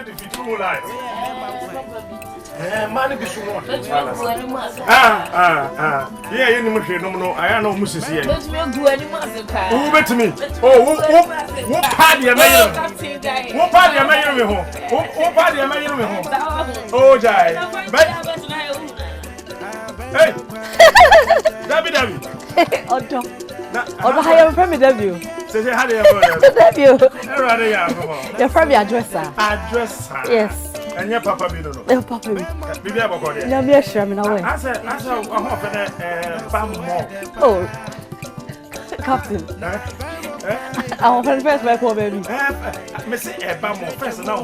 the future life. Man, be so much. Yeah, you know, I know Mrs. here. Who bet me? Oh, what party am I? What party am I home? What party am I home? Oh, Jai. Hey, David. Oh, I am from W. Say, how do you W. You're from your dresser. Yes. And your papa, you don't know. Your papa, be able to no, be sure I'm away. I said, I'm more. Oh, Captain. I'll first my poor baby. Miss a bam or first now.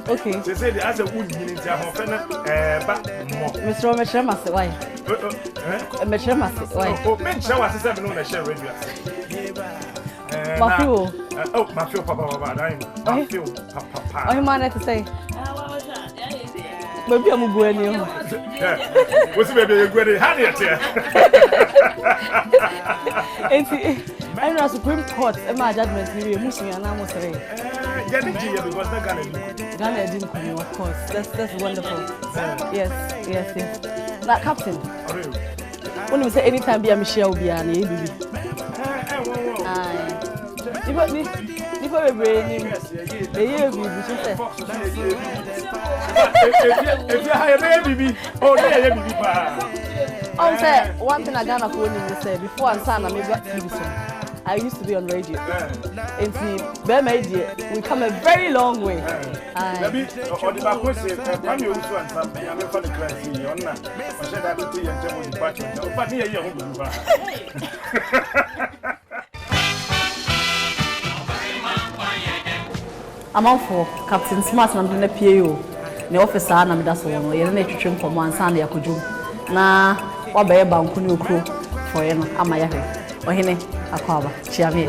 Okay. They say the other wood in their home, but more. Mr. Machamass, why? Machamass, why? Oh, mention what is happening on the show radio. Oh, my fuel, Papa, I feel Papa. Oh, you managed to say. Maybe I'm going to you. What's the baby? You're going to have it. I'm not Supreme Court, and my judgment, you're missing an almost today. Because Ghana didn't come, of course. That's wonderful. Yes. That Captain. When you say anytime, be a Michelle, be an baby. If I brain, if you hire baby, oh, yeah, one thing I got to say before I'm son, I made that TV. I used to be on radio. And see, we come a very long way. I'm out for Captain Smart and I'm going to pay you. The officer and I'm that's one. You're not a trim from one Sunday. I could do. Nah, what by a bank crew for you? Am I here? Or him? A cover. Chiami.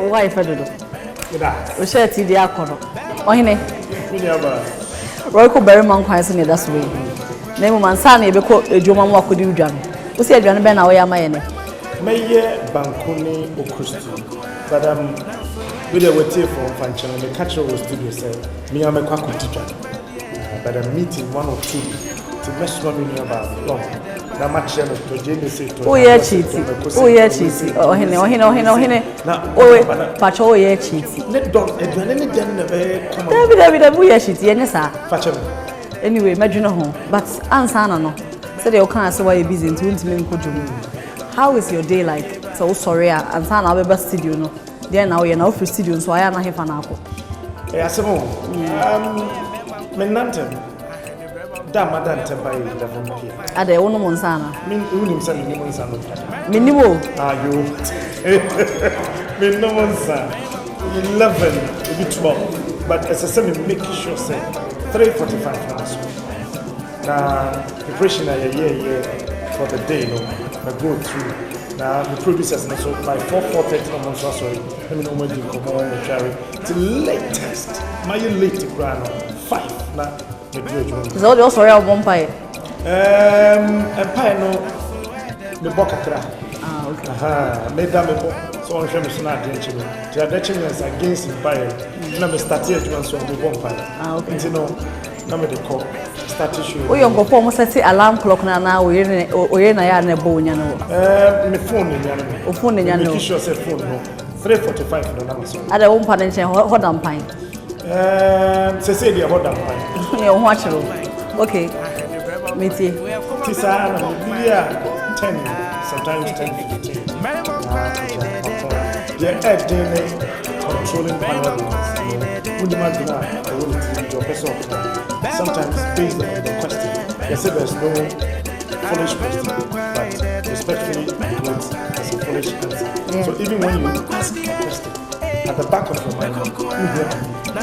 Why if I do? We share TD Akono. Or him? Royal Barima Nkwan in that's way. Name man Sunday because a German walk with you, John. We said you're Ben away. Am I in? May Bankuni Okusti, but we were here for function and the catcher was studio said, me, I'm a quack teacher. But I'm meeting one or two to mess with me about long. Now, much to Jamie said, oh, yeah, cheating. Oh, yeah, cheating. Oh, he now, oh, patch, oh, yeah, cheating. Let don't any David, we are cheating, yes, sir. Anyway, imagine home, but answer no. Said you can't say why you're busy to me. How is your day like? So sorry, and son, I'll be studio no. Then now you're now for studio, so I am not here for now. Yes, Menantem. Damadan Tempai, the Are they one Monsana? Mean, sending Monsana. Minimo. Are you? Mean no Monsa. 11, a bit more. But as a semi, make sure, say 3:45 hours. Now, preparation a year for the day, no, I go through. Now, the producers, and so by 4:30, I'm sorry, let me know when you come on and carry. It's the latest. My late grand 5. Now, the good. Is all also real one pie? A pie, no, the Bocatra. Ah, okay. Aha, made them so on Shemus not drenching. The drenching is against the pie. Now, started to answer the one pie. Ah, okay. You know, number the call. Oh, you're going to say alarm clock now. We're in a bone. My phone in your phone in your phone. 3:45 no answer. I don't want to hold on pine. Say the hold on pine. You watch it. Okay. Meet you. Tisa, 10, sometimes 10:15. Yeah, controlling panel. Would you imagine I will your person? Sometimes based on the question, they say there's no foolish question, but respectfully, it's a foolish answer. Yeah. So even when you ask a question, at the back of your mind, you hear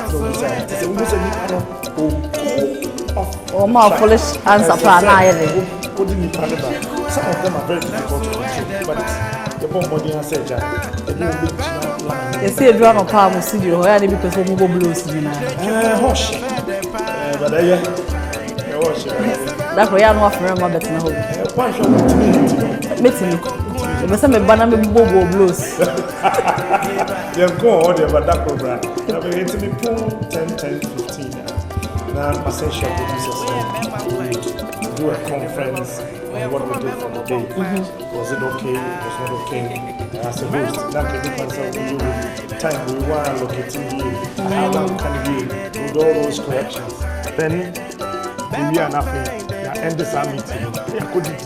so we say, it's a more foolish answer. Some of them are very difficult to control, but the bomb body answer, they say a drum of palm studio, because of mobile blues. Hush. But that's why I'm not from my better home. Meeting. Me say me bana me bobo blues. You go on there, but that program. I mean, it's me pool 10, 15. Now, essential producers do a conference on what we did for the day. Was it okay? Was not okay? As a host, that can be myself. Time we want to locate here. How long can we do all those corrections? Then we are nothing. End this meeting. I couldn't.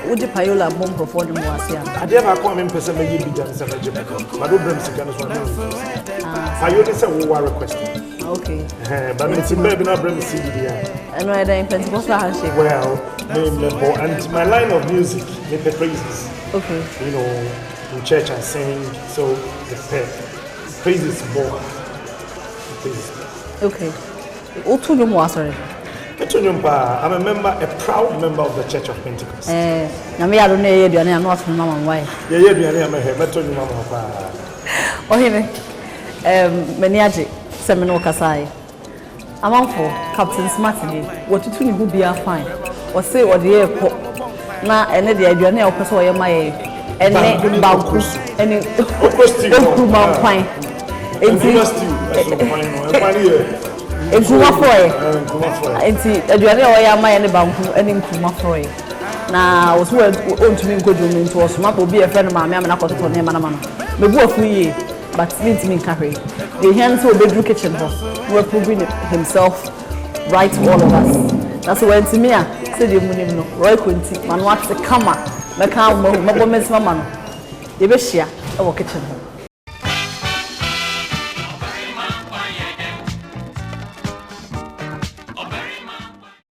Would the Payola bomb perform the Moasia? I never come in person, maybe be done some Egypt. But don't bring cigarettes one. I only say we were requesting. Okay. But it's maybe not bring the CD. I know I in Pentecostal handshake. Well, and my line of music, they praises. Okay. You know, in church I sing, so the praises more. Okay. What to know, sorry. I'm a member, a proud member of the Church of Pentecost. Now me I don't know you I'm not from Mama why. Yeah, I'm a better you Mama. Oh here Meniaji Semino Kasai. I'm on for Captain Smarty. What you two be are fine. Or say what the airport. Now and the idea of person where my and Bankus and Nkwan. Nkuma foye. Enti aduane o ya ma ye ne banku ene nkuma foye. Na wo so ontumi nkodu mi nto so ma obi e friend ma me amena kototo ne ma na ma no. Me bu afu yi but me ntimi nka hwe. The hands so bedroom kitchen ho. We proving himself right to all of us. That's why ntimi a say de mu nim no. Roy Konti manu ate kama. Me ka mo bo mesima ma no. Ye be hia e wo kitchen ho.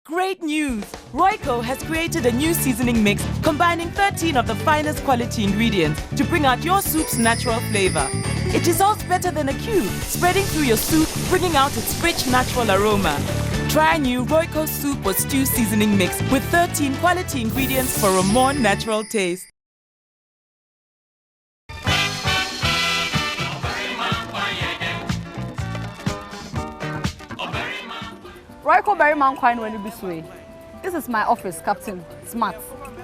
Great news! Royco has created a new seasoning mix combining 13 of the finest quality ingredients to bring out your soup's natural flavor. It dissolves better than a cube, spreading through your soup, bringing out its rich natural aroma. Try new Royco soup or stew seasoning mix with 13 quality ingredients for a more natural taste. Royco Barima Nkwan when you be sway. This is my office, Captain Smart.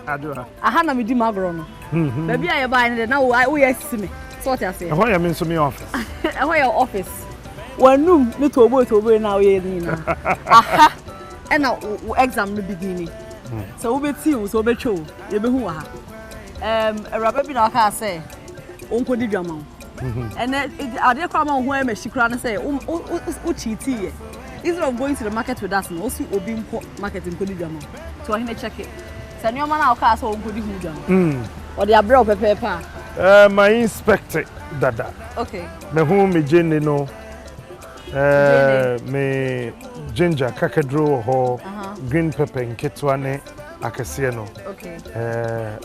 Adom. Ahana me di magro no. Baby I buy in now we see me. So what you say? Why you mean to me office? Why your office? One room me to obo now we na. Aha. And now exam no beginning. So we be tea so be show. You be hu ha. A rabbi bi na ka say onko di dwama. And ade kwa ma ho e ma shikura na say o cheat. Instead of going to the market with us, also obeying market in Kodijama. So I check it. Send your man out cast on Kodijama. Or the abroad paper. My inspector, Dada. Okay. Me whom me Jenny no. Me ginger, kakadro, ho, green pepper, and ketwane, akasiano. Okay.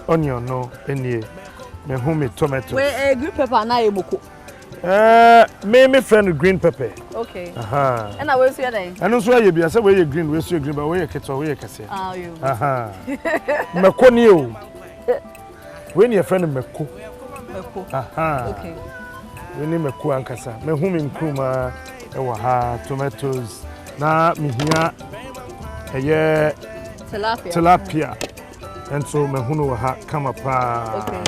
Onion no, any. Me whom me tomato. Where green pepper na eboko. Me friend green pepper. Okay. And I will see that. And also you be say where you green, we see green, but where you kettle, where you kase. Ah, you. Meko ni o. When your friend Meko. Meko. Okay. We need Meko ankasa. Me hu me nkruma e wa ha tomatoes na me hia eye tilapia. And so me hu no ha kama pa. Okay.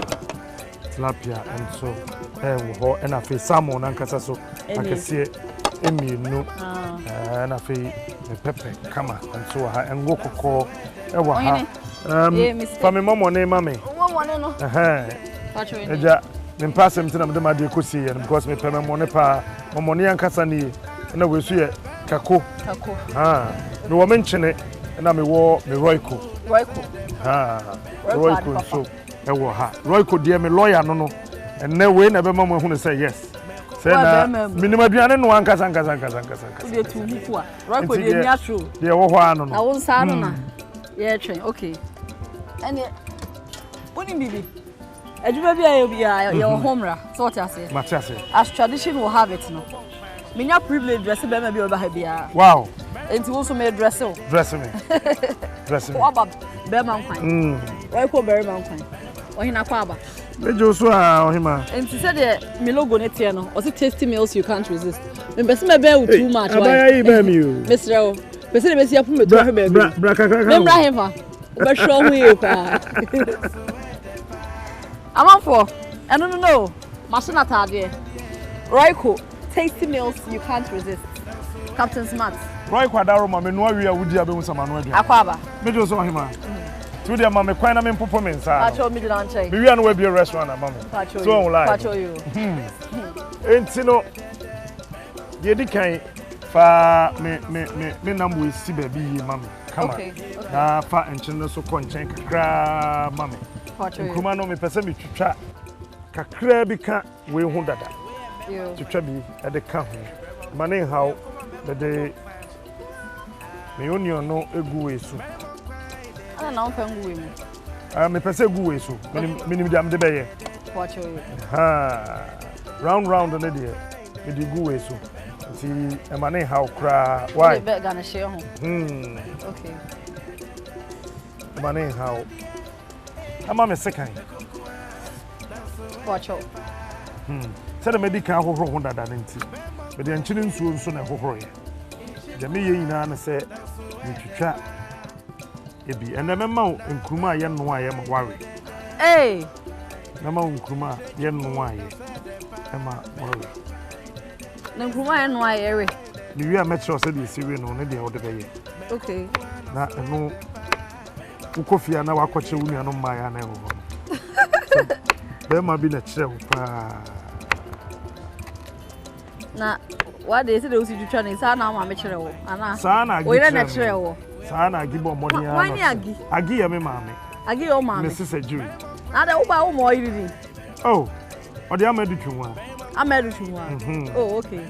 Tilapia and so and I feel salmon and so I can see it no and I feel the pepper come and so and go cocoa for me mom name mommy then pass him to them the madi kusi and because me pay money pa money and kasani and we see kako no woman mention it and I me war me Royco so Royco dear me lawyer no and no way never mama who say yes. Say na minimum aduane no ankasa. We too much. Right for the natural. Yeah, wo hwa no no. Na won sa no na. Yeah, train. Okay. And woni bibi. Aduma bia your home ra. So what you say? Matiase. As tradition will have it no. Minya privilege dress be ma bi oba ha bia. Wow. Enti wo so me dress o. Dress me. What about Barima Nkwan? Right for Barima Nkwan. Ohina kwa aba. Mejo so ohima. Enti say the me logo net here no. O say tasty meals you can't resist. Me person me bear too much. Abaya yi be mi o. Mr. O. Person be see apun me to he be. Bra kakaka. Me bra him fa. But show me, pa. I'm on for. I don't know. Machina Tadie. Royco, tasty meals you can't resist. Captain Smart. Royco Adaroma, me no we are would you be some man. Aquaba. Me do so him. To the mamma, quite a performance. I told me to say. We are be a restaurant, mamma. So like. You. Ain't no. The kind fa me number is see baby, mamma. Come on. Na fa enchine so konchen kakra mamma. Nkuma no me pese me twitwa kakra bi ka we hu dada. Twitwa bi e de ka hu. Mane haw de me onion no egu we so. Ana na onfa gu we mu. Me pese egu we so. Minim dem de beye. Ha. Round na de me de gu we so. Nti e mane haw kra. Why? Be ga na share ho. Okay. Mane haw. Ama me second. Watch out. Say the medical ho ho dada nti. Be de enchine nsuo nso na ho ye. De me ye nyina na say me twitwa ebi ene me ma nkruma ye no aye ma ware. Eh. Na ma nkruma ye no aye. E ma ware. Na nkruma ye no aye re. Ni wi a metro say de siwe no ne de ho de be ye. Okay. Na eno ukofia na wakoche wunu no ma ya na ho. Be ma bi na kire ho pa. Na what they say they usi twitwa ni sa na ma me kire ho. Ana. Sa na agi. O ire na kire ho. Sa na agi bo money ya. Why ni agi? Agi ya me maame. Agi o maame. Me sise juri. Na de wo ba wo mo yiri ni. Oh. O de amadu twunwa. Amadu twunwa. Oh, okay.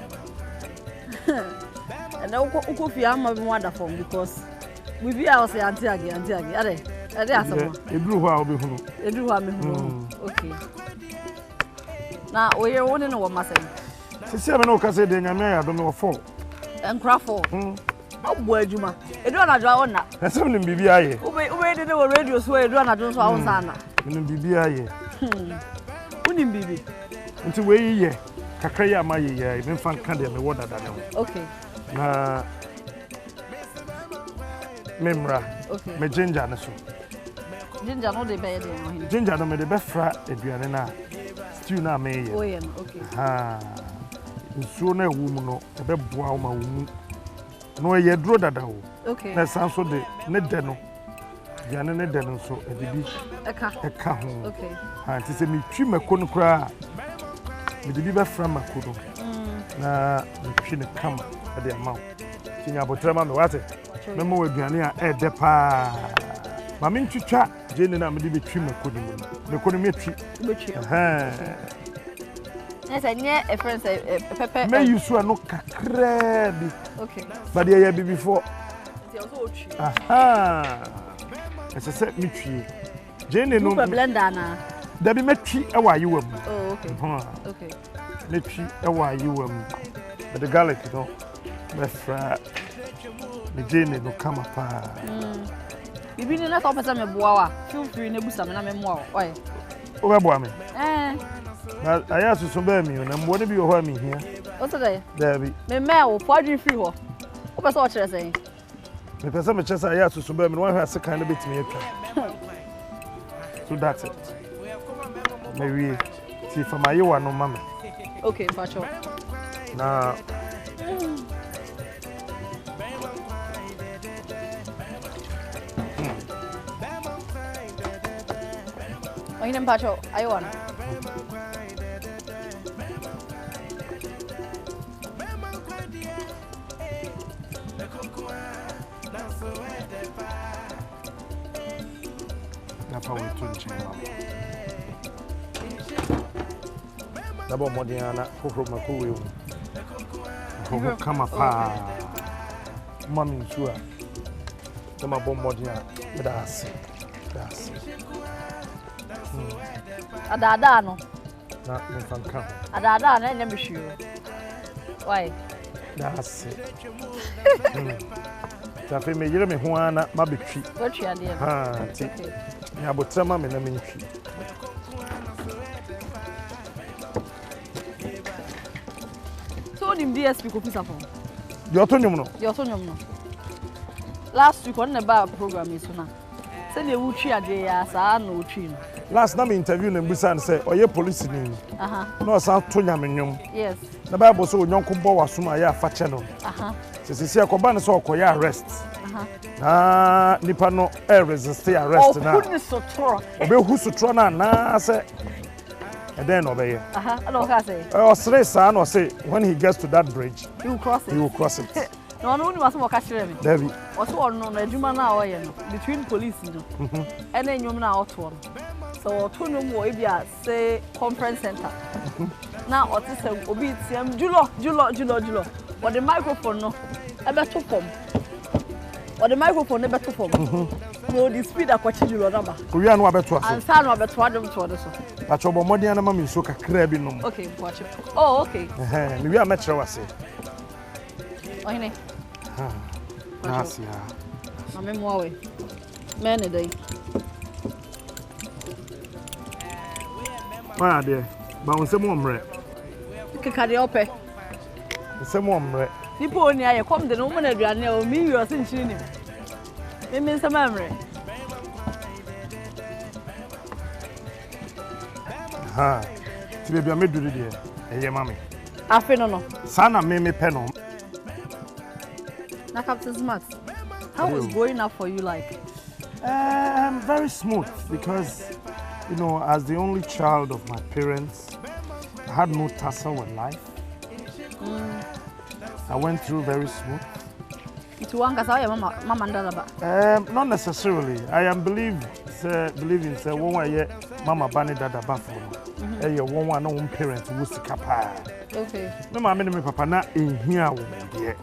And ukofia ma bi mo ada form because we be out say anti agi. Ade asama. Eduru ho a obehunu. Eduru ho a mehunu. Okay. Na oye woni no wo masem. Sisi ame no ka say de nyame ya do me wo fo. Enkrafo. Abu adwuma. Eduru na dwa wona. Esem nim bibi aye. Ube de wo radio so eduru na dwo so awon sana. Nim bibi aye. Unim bibi. Nti we ye kakra ya ma ye ya me fan kan de me wo dada ne. Okay. Na memra. Okay. Me ginger na so. Ginger no de be de no hin. Ginger no me de be fra aduane na stew na me ye. Oh yeah, okay. Ha. Nsuo na ewu mu no e be boa ma wo mu. No ye duro dada wo. Okay. Na san so de ne de no. Aduane ne de no so e de bi eka ho. Okay. Ha nti se me twi mako no kra. Me de bi be fra mako do. Na me twi ne kama e de ama. Tinya botra ma me wate. Memo aduane a e de pa. Ma me ntwitwa jeni na me de betwi mako ni mu. Mako ni me twi. Betwi. Yes, I near a friend say pepper. Me use no kakra bi. Okay. But there be before. It also twi. Aha. Ese se me twi. Jeni no. Super blender na. Da bi me twi e wa yiwam. Oh, okay. Okay. Me twi e wa yiwam. But the garlic no. Me fra. Me jeni no kama pa. Bibi ni na so pesa me boa wa. Feel free na busa me na me moa. Oy. O be boa me. Na aya susu be mi na mbo ne bi ho mi hia. O so dey. Da bi. Me wo podri free ho. O pesa o kire sen. Me pesa me chesa aya susu be mi no hwa sekan na betimi atwa. So that's it. Me we see for my yewa no mama. Okay, facho. Na Oyin mpacho, ayo wan. nafa we to nchen mama. Dabo modiana kokro makowe wu. Ko kama pa. Mami nsua. Dama bom modiana das. Adada no. Na me fanka. Adada na enya mehwe. Why? Das. Tafe me yire me ho ana mabetwi. Wotwi ade. Ha, ti. Ya botrama me na me ntwi. So nim DSP ko fisa fo. Yo to nyum no. Yo so nyum no. Last week on the bar program is na. Say the uchi ade ya sa na uchi no. Last time interview na mbisa say oye police ni. No sa to nyamenyom. Yes. Na Bible so nyonko bo wasoma ya afache no. Sisi akoba ne so okoya arrest. Ah nipa no resist arrest na. Oh, goodness sotro. Obe hu sotro na say and then obey. I don't say. Oh, say no say when he gets to that bridge, he will cross it. He will cross it. No, no, must walk catch me. David. Also, on no, Juma now, between police, and then you now out one. So, two no more, if you say conference center. Now, what is a obit, Julo. But the microphone, no, a better form. Or the microphone, a better form. No, the speed of what you number. We are no better. And son of a twadum to others. That's your Modiana Mammy so crabby. Okay, watch it. Oh, okay. We are metro, I say. Oine. Gracias. Mame mowe. Many day. Why there? But on some more. Kikade ope. Some more. Nipo oni aye come the woman aduane o mi wi osin chiri ni. Me nsama amre. Ti be bia me duru de. Eye mame. Afi no. Sana me pe no. Na Captain Smart. How was growing up for you like? Very smooth because, you know, as the only child of my parents, I had no tussle with life. I went through very smooth. Mama and Dada? Not necessarily. I am believing say one way Mama Bani Dada Bafo. Hey, one no parent who was kappa. Okay. No, my papa na in here yet.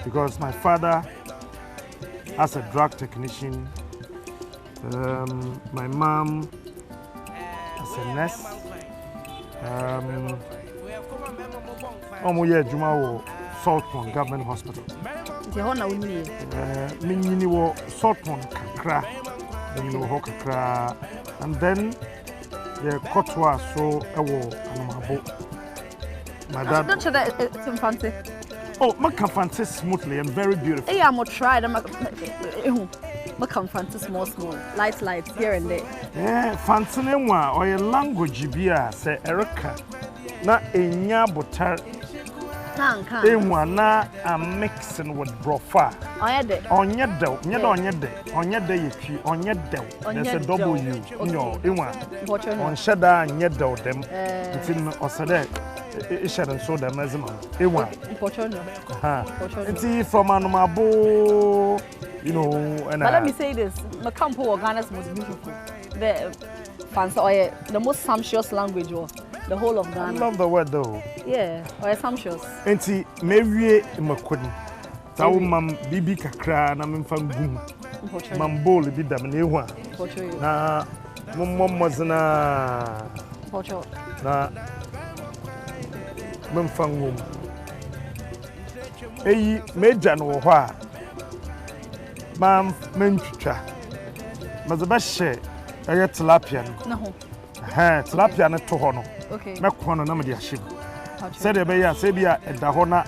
Because my father as a drug technician, my mom as a nurse, Juma Saltpond Government Hospital. Mini wo Saltpond kakra, and then the Kotwa so my dad. Don't you that it's fancy? Oh, my fancy smoothly and very beautiful. Yeah, I'm try them. My fancy small, light here and there. Yeah, fancy name or a language be say Erica. Na enya butter. Na I'm mixing with brofa. On your there's a W. No, on shada and yet them. It's in Osade. It's and so them as a man. It's from Anumabo, you know. And let me say this: my campo of Ghana is most beautiful. The fancy or the most sumptuous language or the whole of Ghana. I love the word though. Yeah, or sumptuous. And see, maybe Makuni. Tao mam bibi kakra na memfam gum. Mam bowl bi dam na ehu a. Na mommos na. Na memfam gum. Eyi meja no ho a. Mam mentwitwa. Mazaba hye eye tilapia no. Na ho. Tilapia no to ho no. Okay. Mekwa no na me de ahye. Say the be ya say bia eda ho na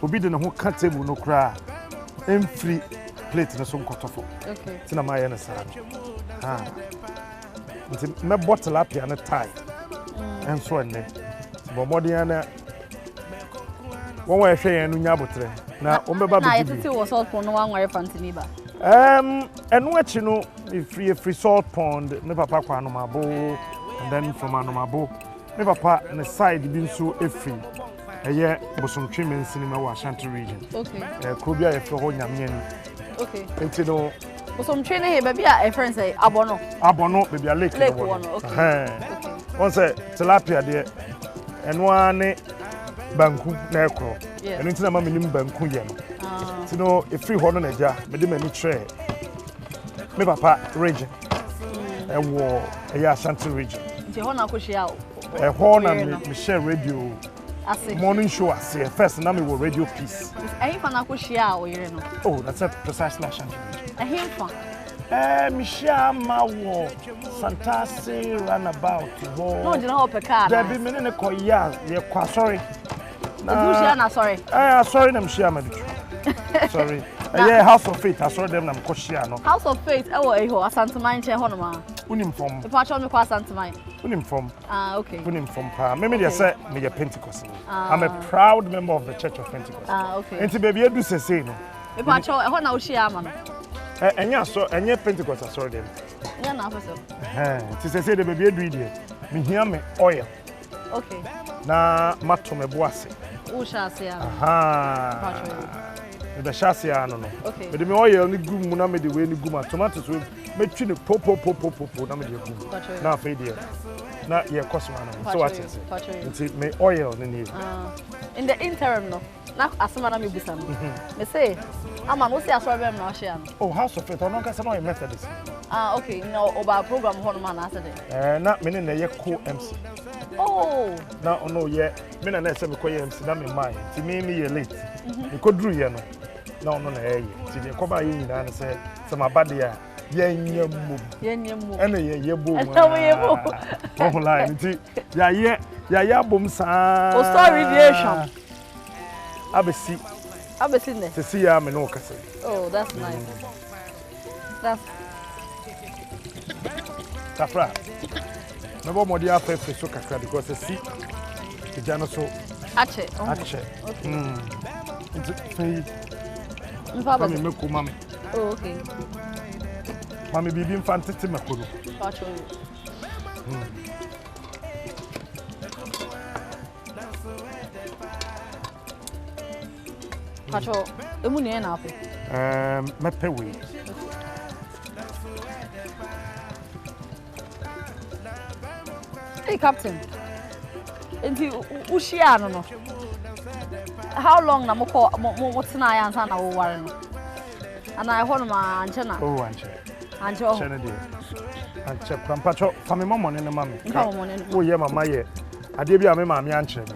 obi de ne ho ka table no kra emfri plate no so nkotofo. Okay. Tina ma ye na sara. Nti me bottle up ya na tie. Enso enne. Bo modern na won wa hwe yan no nya botre na o mbeba be bibi. Na yeti wo salt pond no wan ware fantini ba. Enu achi no free salt pond me papa kwa no mabo and then from Anomabo me papa ne side bi nso efri. Eye bosomtwe mensini ma wa Ashanti region. Okay. Krobia ye fro ho nyamyen. Okay. Enti no bosomtwe ne he baby a friend say abono. Abono baby a lake no one. Okay. One say tilapia de eno ane banku na ekro. Eno ntina ma menim banku ye no. Ti no efri ho no na ja me de mani tre. Me papa region. Ewo eye Ashanti region. Nti ho na akohia o. Ho na me share radio. Morning show ase first na me wo radio piece. Ehin fa na akohia o yere no. Oh, that's a precisely Ashanti. Ehin fa. Me share ma wo fantasy runabout ho. No, jina ho pe car. There be me ne ko ya ye kwa sorry. Na share na sorry. Sorry na me share ma bitu. Sorry. Yeah, House of Faith. I saw them. I'm Koshiano. House of Faith. Oh, Asantamine che honoma. Unim from. If I show me kwa Asantamine. Unim from. Okay. Unim from Pa. Maybe they say me a Pentecostal. I'm a proud member of the Church of Pentecost. Okay. And baby, you do say no. If I show, how now she am. Enya so enya Pentecost. I saw them. Yeah, na person. Ti say the baby do it. Me hear me oil. Okay. Na mato me boase. Who shall say? Aha. Me be shall say no. Okay. Me me oil ni gum mu na me de we ni gum tomatoes we me twi ne po na me de gum. Na fa dey. Na ye koso ano. So what is it? Nti me oil ni ni. In the interim no. Na asema na me busa no. Me say ama no say asoro bem na o share no. Oh, House of Faith. No ka say no Methodist. Okay. No over program ho no man na say dey. Na me ne ye co MC. Oh. Na ono ye me na say me ko ye MC na me mind. Ti me ye late. Me ko duru ye no. Na ono na ye. Ti de ko ba ye nyina na say my body ya yenyemu. Ene ye bo. Oh line ti ya bom sa. O story radiation. Abesi ne. Se see ya me no ka say. Oh, that's nice. That's Safra. Me bo modi afa so kakra because se see the jano so ache. Okay. It's fei. Mami me ko mami. Oh, okay. Mami bibi infantity makoro. Pacho. Pacho, emu ne na apo. Mepe we. Hey Captain. Enti ushia no. How long na mo tena ya ansa na wo ware no? Ana I ho ma anche na. Oh, anche. Anche oh. Chene dey. Anche pampacho fami mo money ne mami. Ka mo money. Wo ye mama ye. Ade bi a me mami anche no.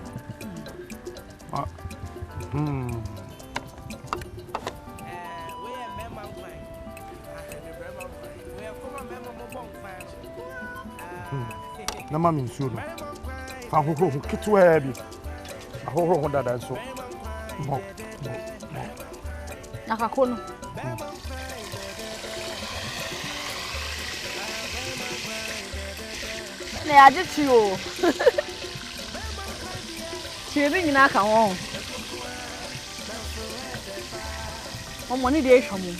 Na mami nsuro. Fa hoho kitwa bi. Ahoho ho dada so. Mo. Nakakono. Ne aje ti o. Ti bi nyina ka ho. Omo ni de ehwamu.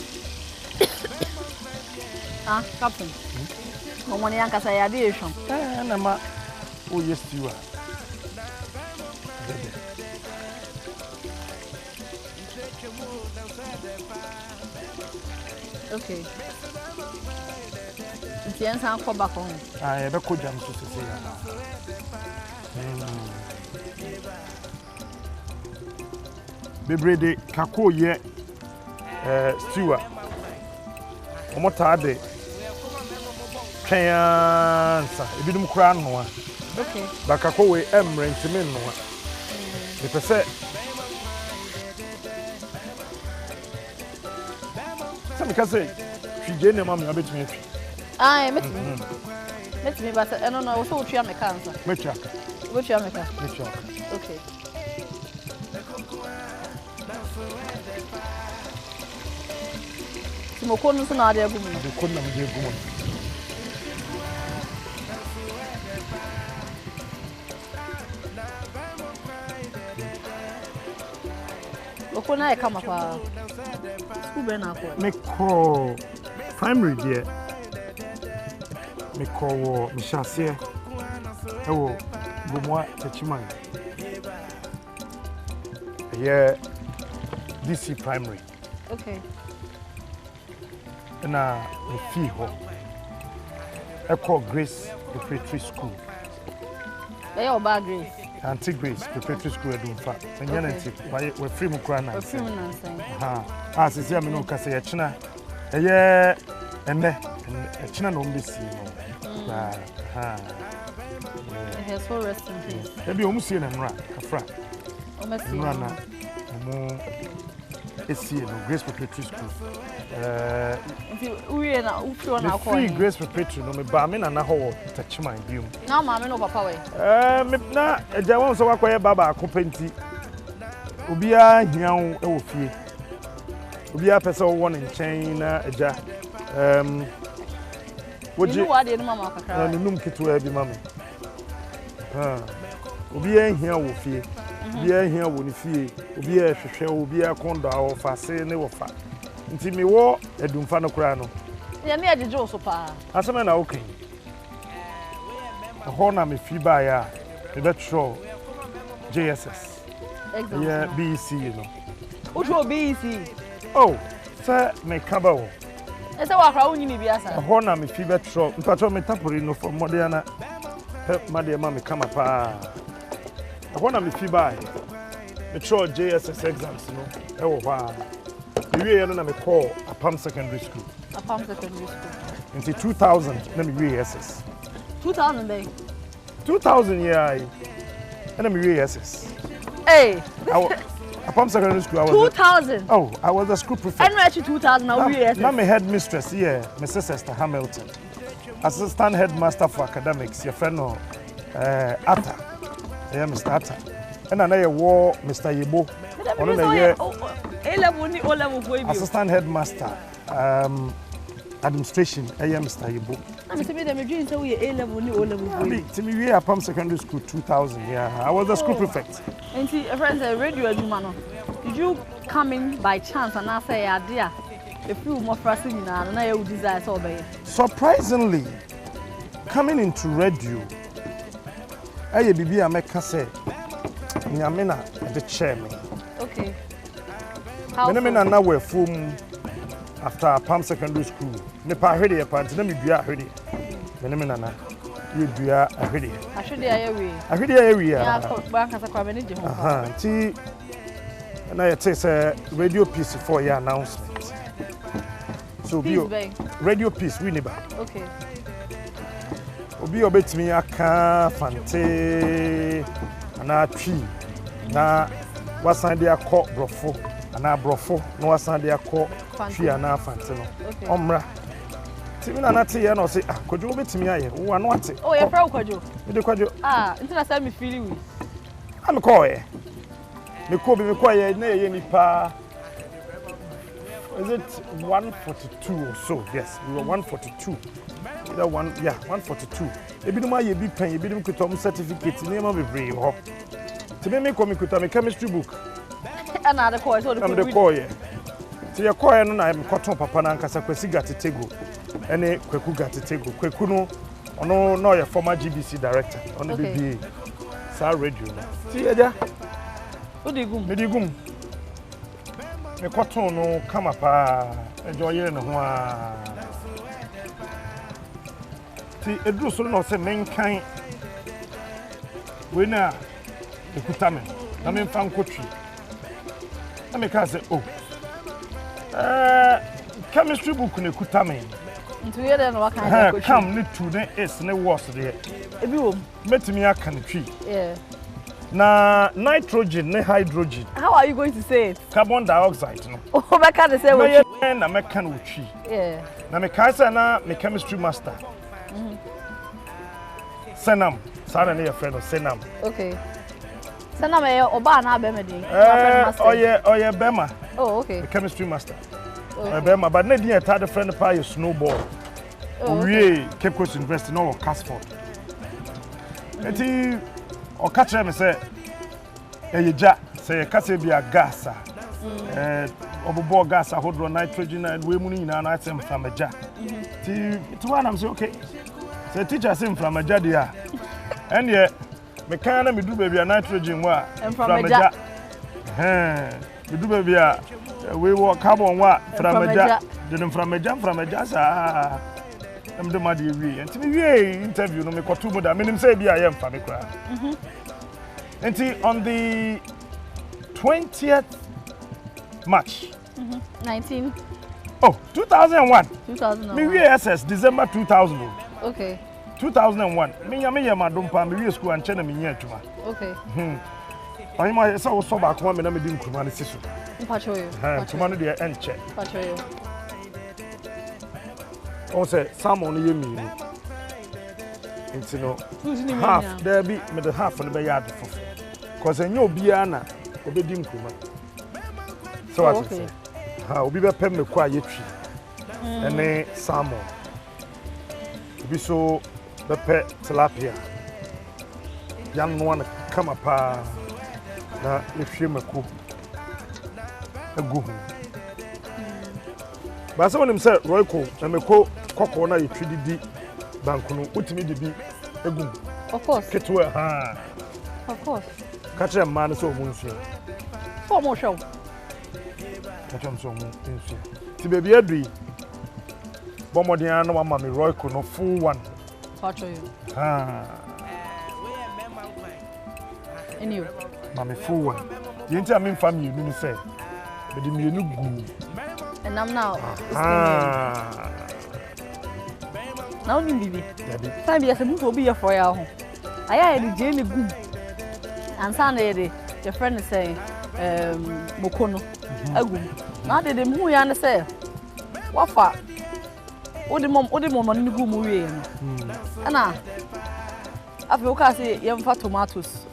Ah, Captain. Omo ni anka say ade ehwam. Na ma o yes you are. Okay. Tiens ça encore back on. Ah, e be ko jam so se ya. Bebrede kako ye stewa. Omo ta de kansa ebidum kura no a. Okay. Ba kako we emre ntime no a. Me pese Some can say, she gave them a bit me. I met me, but I don't know. So, you are my cancer. Which you are my cancer. Okay. Mo kono so na ade agumu. The kono na me agumu. Okona e kama kwa school be na kwa. Me call primary there. Me call me chasser. Ewo Gomwa Techiman. Yeah, DC primary. Okay. Na me fee ho. I call Grace Preparatory School. They are bad Grace. Auntie Grace Preparatory School Edumfa. And yanti we free mu kra na. We free mu na nsan. Ah, sisi ya me no kase ya china. Eye enne china no mbesi no. He so rest in peace. Ebi omusie na nra afra. Omesi. Nra na omo esie no Grace Preparatory School. Nti uye na ufio na akọ. Free Grace Preparatory no me ba me na na ho Tachiman biom. Na ma me no papa we. Me na eja won so wakoye baba akopenti. Obi a hian e wo fie. Obi a person one in China eja. Would you what the mama kakra? No num keto bi mama. Obi a hia wo fie. Obi a hia wo ni fie. Obi a hwehwe obi a kondo a wo fa se ne wo fa. Nti me wo edumfa no kura no. Ya me ajejo so pa. Asema na okay. Ho na me fi ba ya. Me betro JSS. Exactly. Yeah, BEC, you know. Which will BEC? Oh, sir, me kaba. Ese wa kra woni ni bia sa. Ho na me fi betro. Mpacho me tapori no for modern help madie ma me kama pa. Ho na me fi ba. Me tro JSS exams, you know. E wo ba. We na me call Apam Secondary School. Apam Secondary School. Into 2000 na me JSS. 2000 day. 2000 yeah. And me JSS. Hey. Apam Secondary School I was 2000. I was the school prefect. And actually 2000 now JSS. Now my headmistress here, Mrs. Esther Hamilton. Assistant headmaster for academics, your friend Atta. Yeah, Mr. Atta. And I war Mr. Yebo. Assistant headmaster administration, Mr. Yebo. I'm saying that my dream so we A-level ni O-level. To me we Apam Secondary School 2000. Yeah, I was the school prefect. And see, a friend said radio adumano. Did you come in by chance and I say idea? If you more frustrating now, and I would desire so by. Surprisingly, coming into radio, I be a make say, Nyamina the chairman. Okay. How? When now we're from after Apam Secondary School. Nepa hwede pa nti na me dua hwede. Me nana. We dua hwede. Ahwede ayewe. Ahwede ayewe ya. Ya ko ba kasa kwa me ne je ho. Nti na ye say radio piece for your announcement. So be radio piece we neba. Okay. Obi obetimi aka fante ana twi na wasan de akọ brofo ana brofo na wasan de akọ twi ana fante no. Omra Timi na nate ye no say Kwadwo betimi aye wo ano ate. Oh ye fra Kwadwo. Me de Kwadwo. Nti na say me feel we. Am call ye. Me ko ye na ye nipa. Is it 142 or so? Yes, we were 142. Either 142. Ebi no ma ye bi pen, ebi no kuta mo certificate ni ma bebre ho. Timi me ko me kuta me chemistry book. Na de call so de. Am de call ye. Ti ye call ye no na me koton papa na nkasa kwasi gatetego. Ene Kweku Gatetego. Kweku no ono no your former GBC director on the BBA. Sa radio no. Ti eja. Odigum. Medigum. Me koton no kama pa ejo ye no ho a. Ti edru so no se menkan. We na ekuta me. Na me mfa nkotwi. Na me ka say chemistry book ne ekuta me. Into here then what kind of come need to the is ne was there. Ebi wo. Metimi aka ne twi. Yeah. Na nitrogen ne hydrogen. How are you going to say it? Carbon dioxide no. Oh, I can't say what. Na me kan wo twi. Yeah. Na me kai say na me chemistry master. Senam. Sana ne your friend Senam. Okay. Senam e oba na be me din. Oye Bema. Oh, okay. The chemistry master. Okay. Bema but ne din e friend pa your snowball. Oh, we Cape Coast University no Casford. Eti o ka kire me say eyeja say ka say bia gas obobo gas ahodro nitrogen and we mu nyina na atem from eja. Ti one am say okay. Say teacher say from eja dia. And ye me kan na me do baby nitrogen wa from eja. Me do baby we work carbon wa from eja. Didn't from eja sa I'm the mad we and me interview no me kotu mo da me say bia ye mfa me kra. And on the 20th March 19 2001 2001 me SS December 2000 okay 2001 me ya madom pa me school and chena me nya adwuma okay I ma say wo so ba ko me na me di nkruma ne siso mpacho yo nkruma no de enche mpacho yo o say salmon ye mi ni nti no half there be me the half no be yard for cause enyo bia na obedi nkruma so what say ha obi be pem meko a yetwi ene salmon obi so be pe tilapia yan no one kama pa na ehwe meko egu hu ba se wonim se roiko na meko kokko na yetwi didi bankunu utimi dibi egu of course ketwa ha of course kache man so mu nsu so mo show kache so mu nsu ti baby adui bomodin an no mama me roiko no full one touch you ha anyway mama full one yenti am family ni say be di mienu gu and I'm now ah now ni bibi yabi time be say move obi here for ya ho aya e je ni gu ansa na ye your friend is saying mokono agum na de dem hu ya ne say wafa odi mom ni gu mu wie no ana afi o ka say yem fa tomatoes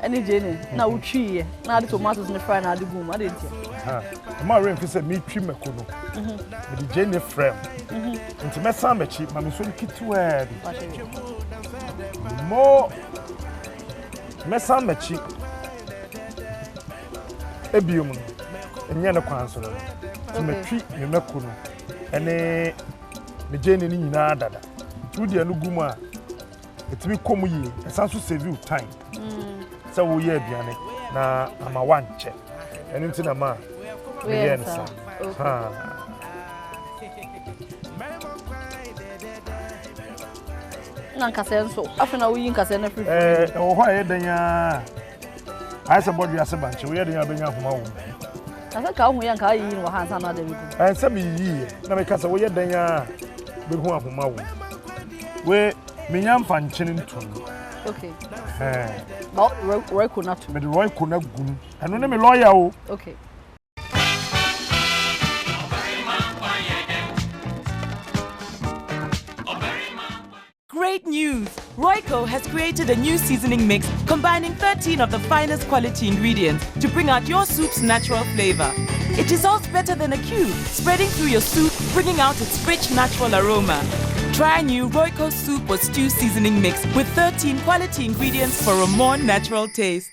any jene na utwi ye na de tomatoes ne fry na de gu mu ade ntia ha ma rain fi say me twi mekono me di jene frame nti me sam machi ma me so kitwa bi mo me sam machi ebium no enye ne kwan so no nti me twi me mekono ene me jene ni nyina dada tu dia no gu mu a etimi komu yi esan so save you time so wo ye aduane na ama wanche eno nti na ma we ye nsa ha na nkase nso afena wo yi nkase na free wo ho aye danya ai se bodu ase banche wo ye danya benya homa wo asa ka ho ya nka yi no ha nsa na da bi se bi yi na me kasa wo ye danya be hu ahoma wo we menya mfa nchene ntum okay ba roiko na to me de roiko na gun eno ne me lawyer o okay Great news! Royco has created a new seasoning mix combining 13 of the finest quality ingredients to bring out your soup's natural flavor. It dissolves better than a cube, spreading through your soup, bringing out its rich natural aroma. Try new Royco soup or stew seasoning mix with 13 quality ingredients for a more natural taste.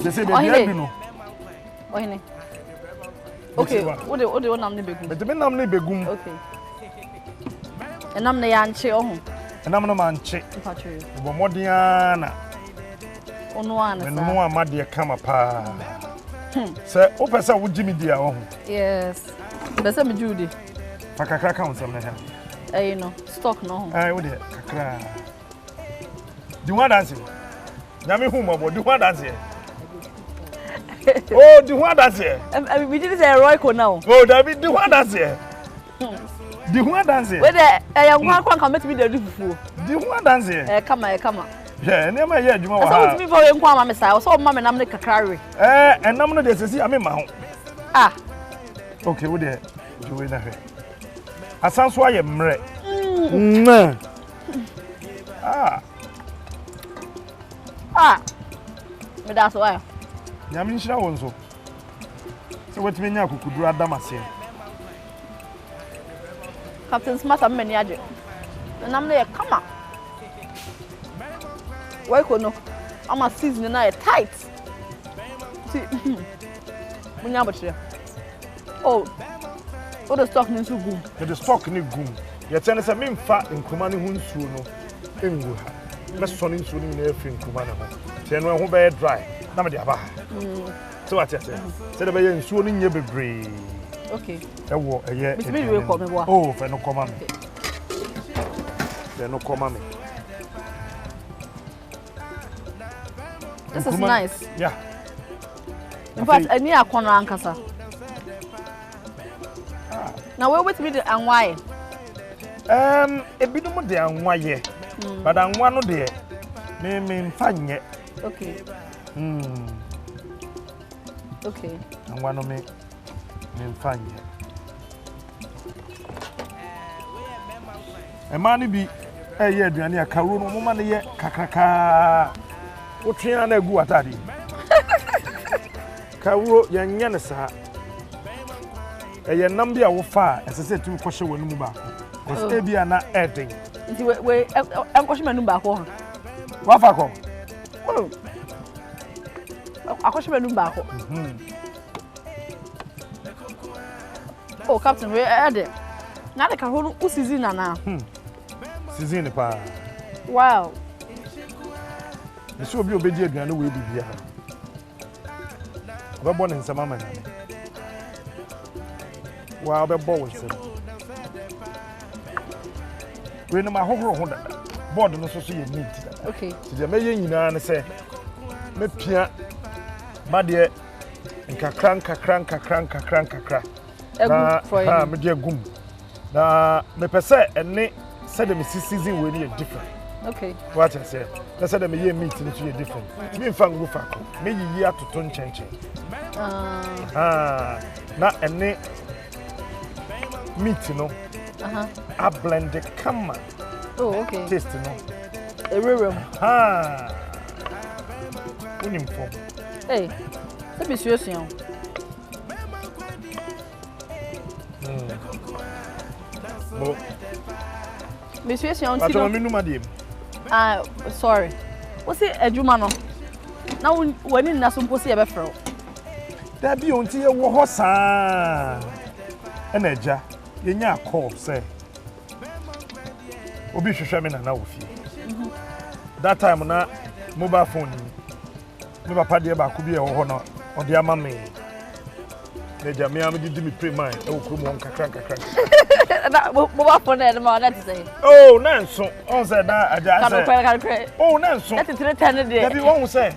They say baby no. Ohene. Okay, what do nam ne begum? But me nam ne begum. Okay. Enam ne ya nche ohun. Enam no man che. Mpacho. Bo modiana. Ono ana sa. No amade kama pa. Say o pesa wo jimi dia ohun. Yes. Pesa me judi. Fa kakra ka unsam na ha. Eh no, stock no ho. Wo de kakra. Di one dance. Nyame hu mo bo di one dance. Oh, the one that's here. We didn't say Royco now. Oh, David, the one that's here. The one that's here. Where the Nkwan come meet me the fufu. The one that's here. Come on. Yeah, never here, Juma. So me for Nkwan mama say, so mama na me kakari. And nam no dey say I mean ma. Ah. Okay, we dey do we na he. Asan so aye mre. Ah. Me that's why. Nyame nhyira won so. Se wetime nya akukuduru adamase. Captain Smart am mani age. Na me kama. Why kono? Ama season na tight. See. Munya botire. Oh. What the stock ni so gum. The stock ni gum. Ye tene se memfa nkuma ne hu nsuo no engu ha. Me so ne nsuo ni na efi nkuma ne ho. Tie no ho be dry. Na me de aba. So what you say? Say the be nsuo ni nye bebre. Okay. Ewo eye. Me we call me boy. Oh, fe no come me. Fe no come me. This is nice. Yeah. In fact, I need a corner ankasa. Now where with me and why? Ebinum de anwaye. But anwa no de me mfanye. Okay. Okay. Anwa no me mfanye. Emani bi ye aduane akaro no moma ne ye kakaka wotwe na egu atade kawuro yenye ne sa eye nam bia wo fa esese tu kwhye wanu ba ko e bia na eden nti we enkwhye manu ba ko wa fa ko akwhye manu ba ko oh captain we ede na de ka ho no season na season pa wow nso obi obedi aduane we bibia obebo ne nsama manya wa obebo wo se we no ma hohoro ho dada board no so ye neat dada okay ti de meye nyina ne se mepia made nkakra na me de gum na me pese ene said the season we need different okay what I say na said me ye meat no so different me fan go fa ko me yi atoto nchenchen na ene meat no a blend it come oh okay taste no ererum unim fo hey ça be situation bo monsieur si on ti no menu madiem sorry o se adwuma no na wani na so mposi e be frɛ da bi on ti ye wo ho saa na agya ye nya call say obi hwehwɛ me na wo fie that time na mobile phone me papa de ba ko bi e wo ho no o de ama me na agya me am di me pray mine e wo kuro mo kakra na mobile phone e ma that say oh nanso on say na agya say kan oh nanso that 310 de da bi won say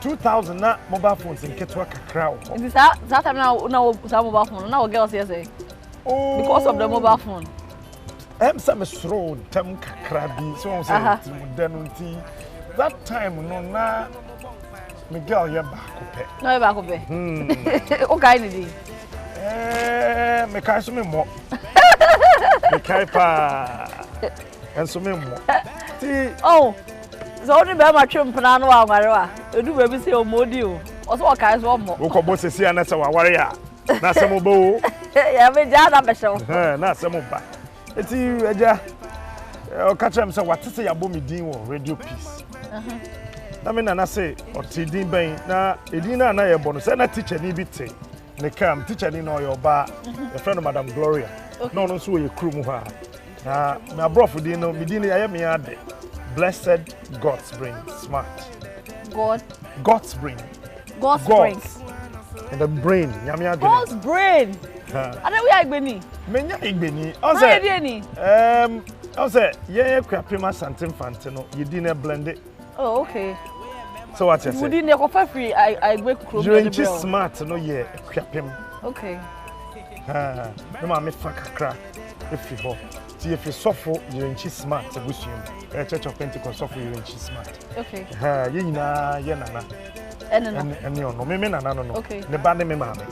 2000 na mobile phones nketwa kakra wo this that time na mobile phone na wo girls say oh because of the mobile phone some sro tem kakra bi so on say modernity that time no na Miguel ya ba ko pe no ya ba ko pe o kai ni di me kai so me mo me kai pa enso me mo ti oh so ni be ma twem pna no wa ngare wa edu be bi se o modi o so o kai so mo wo ko bo sesi ana se wa ware ya na se mo bo ya me ja na be show na se mo ba eti eja o ka trem se watese ya bo mi din wo radio peace na me na say o ti din ben na edin na ye bo no se na teacher ni bi te ne kam teacher ni no your ba the friend of Madam Gloria no no so ye krum ha na me abrof din no mi din ya me ade blessed God's brain smart God's brain and the brain nyame ade God's brain ade we agbeni menya igbeni on say ye kwapema santin fante no ye din na blend it oh okay so what you say we din e ko fa free I gbe kuro you smart no ye kwapem okay no ma me fa kakra if you ho ti if you suffer you smart busuem Church of Pentecost suffer you smart okay ye nyina ye nana ene no me nana no okay ne ba ne me ma me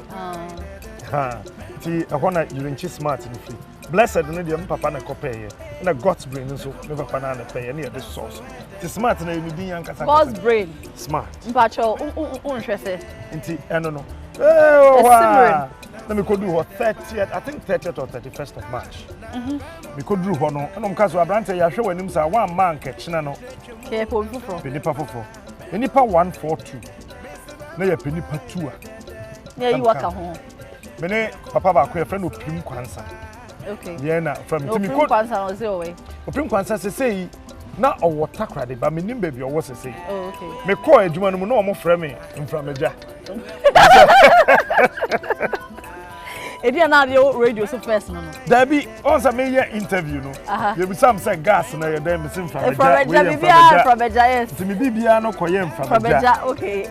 ti e hona you smart ni free blessed no de papa na kopeye na God's brain nso me papa na na peye na the source ti smart na me din yankasa God's brain smart mpacho unhwese nti eno no wa na me kodu ho 30th I think 30th or 31st of March me kodu ho no eno mka so abrante ya hwe wanim sa one man kechina no ke po foforo penipa foforo enipa 142 na ya penipa 2 na yi waka ho mene papa ba ko ya friend opim kwansa okay yeah na from me ko kwansa no say away opim kwansa say na owo takrade ba menim ba bi owo say oh okay me ko adwuma no mu na omo frɛ me mframeja edi na radio so first no Dabi on sa me ye interview no ye bi sam say gas na ye dem me sim mframeja yes ti me bibia no koye mframeja okay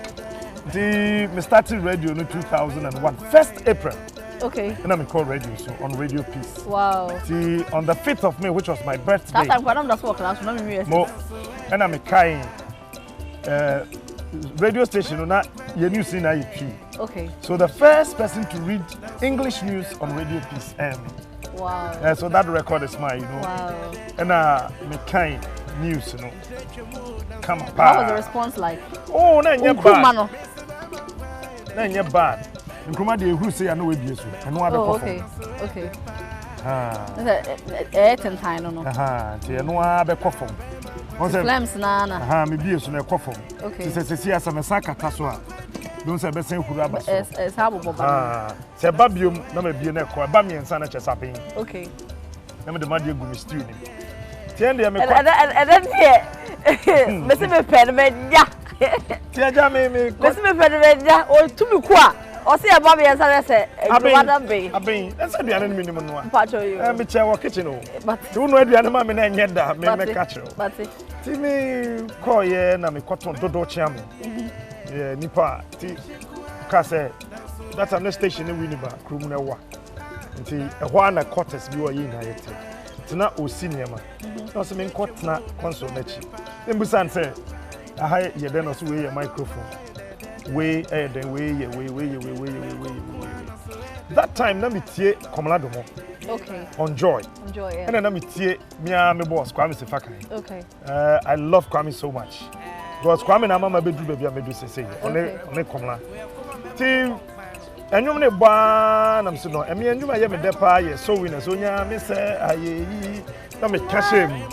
me started radio no 2001 1st April okay and I call radio so on Radio Peace wow see on the 5th of May which was my birthday that time when that's work class no me mo and I'm kind radio station na ye news in IEP okay so the first person to read English news on Radio Peace Wow. So that record is mine, you know. Wow. And me kind news, you know. Come on. What was the response like? Oh, no, you're bad. No. No, you're bad. Nkrumah dey who say I know we be so. I know I be okay. Okay. Ah. 10 time no. Ti I know I be kofom. Flames na. Me be so na kofom. Okay. Ti say asa me saka taso a. Don't say be sen huru aba so. Es habo boba. Say ba biom na me bie na ko ba me nsa na chesapin. Okay. Na me de ma de gu me stew ni. Ti en de me ko. And then here. Me se me pen me ya. Ti aja me. Me se me pen me ya. O tu mi kwa. O se aba me nsa na se. Abin. That's aduane me minimum no. Pacho you. Me che wo kitchen o. But you know aduane ma me na nye da me catch you. But ti me call ye na me koton dodo chiam. Yeah, nipa ti ka say that time the station we ni ba krum na wa. Nti ehwa na quarters bi wo yi na yete. Tina o senior no se me nkotna console na chi. Embusan say aha ye den no so we microphone. We then we. That time na me tie Komladomo. Okay. On Joy. Enjoy, yeah. And then na me tie me boss Kwame Sefakai. Okay. I love Kwame so much. Because Kwame na mama be do baby am do say. On Komla. Ti enyum ne ba na me so no. Emi enyum aye me depa ye so winners onya me say aye na me kashe mu.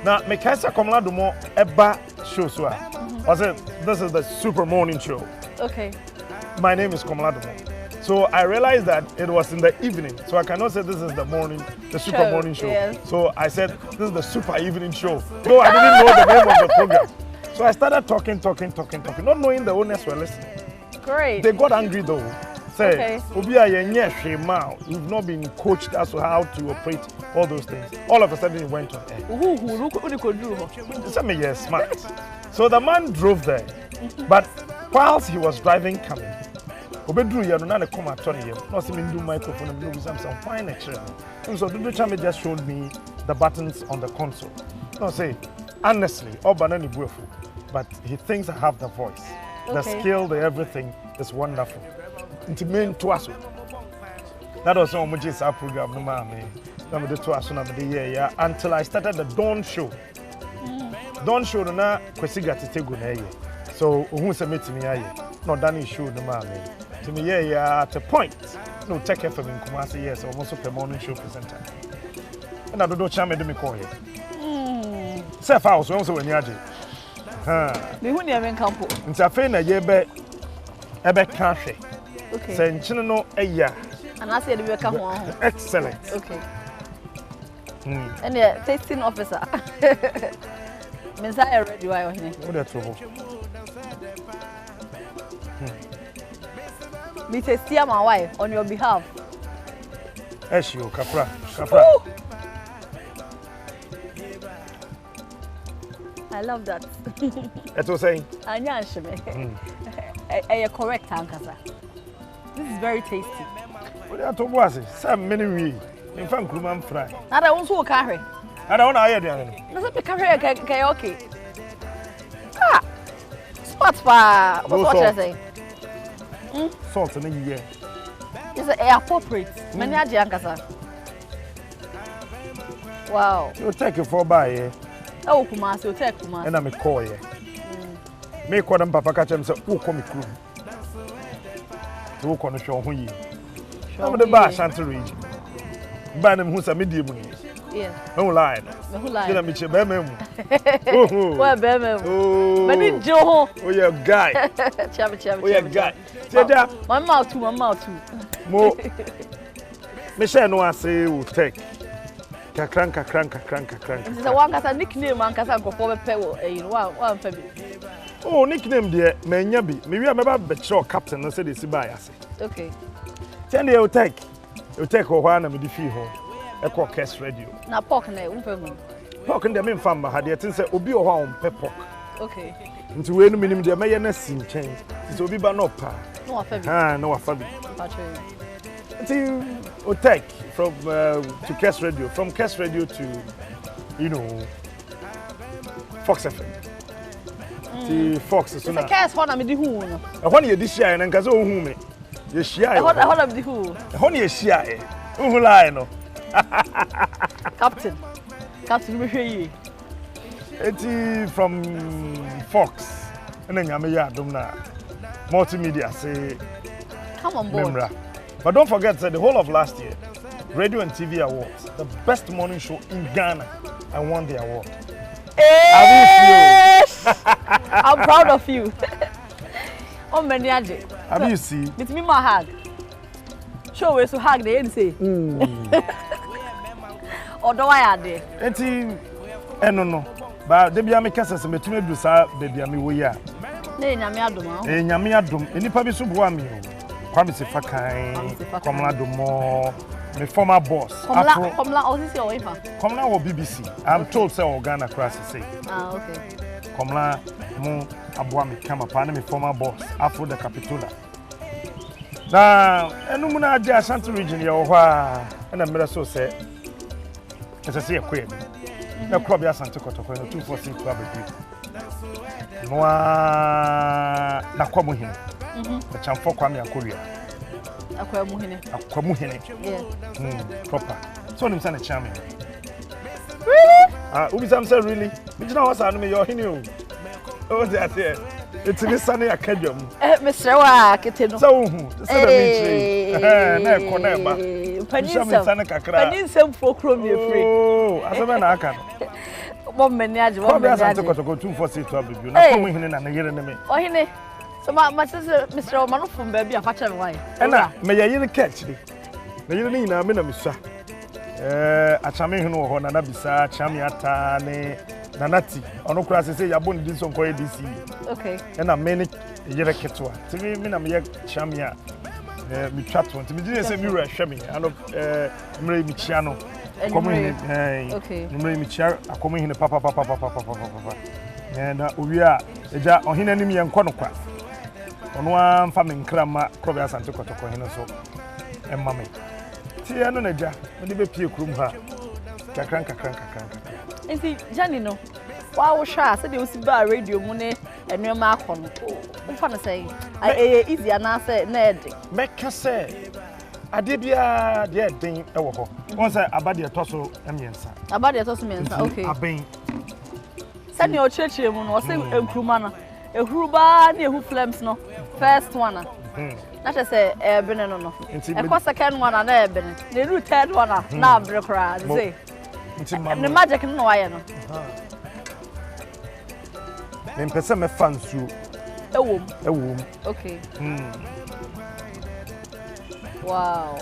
Na me kasa Komladomo eba show so a. I said, this is the Super Morning Show. Okay. My name is Komladomo. So I realized that it was in the evening. So I cannot say this is the Super Morning Show. Yes. So I said, this is the Super Evening Show. Though I didn't know the name of the program. So I started talking, not knowing the owners were listening. Great. They got angry though. Say, okay. You've not been coached as to how to operate all those things. All of a sudden it went on air. Some yes, smart. So the man drove there, but whilst he was driving coming, Obedru ya no na come attorney him. No see me do microphone and do some fine extra. And so Dudu Chame just showed me the buttons on the console. No say honestly, Obanani Buefu, but he thinks I have the voice, the skill, the everything is wonderful. Intimate to us. That was how much is our program no man. Na me de to aso na me de yeah until I started the Dawn Show. Dawn Show na kwesiga tetegu na ye. So who say metimi aye. No Danny show no man. To me yeah at a point. No take FM in Kumasi yes almost a morning show presenter. And I do chame de me call here. Self house we also when yaje. Me hu ne men campo. Nti afa na ye be ka hwe. Okay. Say nchine no eya. And I say the be ka ho. Excellent. Okay. And the tasting officer. Mensa ready why o hene. What that trouble? Me taste my wife on your behalf. Eshio Kapra. I love that. It was saying. Anya sheme. A correct ankasa. This is very tasty. What that was it? Some many we. In fact, Kuman fry. Na da won so carry. I don't know how you do. Na so be carry okay okay. Ah. Smart pa. What should I say? Salt in a year. It's appropriate. Many aji ankasa. Wow. You take it for buy here. Oh, Kumasi, you take Kumasi. And I'm a call here. Make what them papa catch them say, who come crew. To come show who ye. I'm the bar Shanty region. Ban them who's a medium. Yes. No lie. No lie. Get a mitch bemem. Where bemem? Oh. But in Joe. Oh, you're a guy. Chabby. Oh, you're a guy. One mouth too. Mo. Michelle no I say will take. Kakranka. It's a one kasa nickname man kasa go for pe one pe bi. Oh, nickname there menya bi. Me we remember be sure captain no say dey si buy ase. Okay. Ten dey you take o hwa na me di fi ho. E call Cast Radio. Na pork na umpe mu. Pork ndem me mfa mba ha dey tin say obi o hwa on pe pork. Okay. Nti we no minim dey meye na si nchen. Nti obi ba no pa. No afa bi. No afa bi. Patrol. Nti o take from to Cast Radio, from Cast Radio to Fox FM. The Fox is na. Cast ho na me di hu no. E ho na ye di share na nka se o hu me. Ye share. E ho na me di hu. E ho na ye share. Who lie no? Captain, we hear you. It's from Fox. And then Adom na multimedia say come on board. Memra. But don't forget that the whole of last year, Radio and TV Awards, the best morning show in Ghana, I won the award. Yes! I'm proud of you. Oh, many aje. Have you seen? It's me my hug. Show us to hug the NC. Or do I add it? It's no. But the Biami Cassas and Betune do sa, baby, I mean, we are. Nay, Nyame Adom. Nyame Adom. Any public subwami. Kwame Sefakai, Komla Domo, my former boss. Komla, or is your wife? Komla or BBC. I'm told so Ghana cross to say. Ah, okay. Komla Mo Abuami Kamapana, my former boss, Afro the Capitula. Now, and Numuna Ashanti region, and I'm so say, as I say, a queen. No crop Ashanti Cotoco, 246 club with you. Noa Nakwamuhin. The champ Kwame Korea. Akwamuhene. Yeah. Proper. So him send a champion. Really? Ubisam say really. Did you know what's happening? You're here. Oh, that's it. It's this Sunday academy. Mr. Wa, Ketino. So, Panisam for Chrome, you're free. Oh, as a man, I can. One minute, one minute, I took to go 246 to have you. Not coming in and a year and a oh, he so my sister, Mr. Romano from baby, a father wife. And may I hear catch me? You need a minute, Mr. A charming who on another beside Chamiata, Nanati, on no class say, I'm going to do some for DC. Okay. And I many year ketua. To me, I'm a Chamia. Me chat one to me, didn't say you were shamming. I know, Mary Michiano. Okay. Mary Michar, a coming in the papa. And we are on him enemy and Quanoqua. On one farming crama, Provias and Tokoto, and Mammy. See, I know Naja, when you be Pia Krumha. Cranka. And see, Johnny, no. Wow, Sha said you was by radio money and your mark on. I'm trying to say, easy and I said, Ned. Make us say, I did be a dear thing. Once I about the tosso, Emiensa. About the tosso, okay. I've been. Send your church, or say, Krumana. A Ruba near who flames no. First one. That is a Benano. Of course, second one and Eben. The root third one now, Brecra. Say, the magic no iron. Then person fans you a womb. Okay. Wow.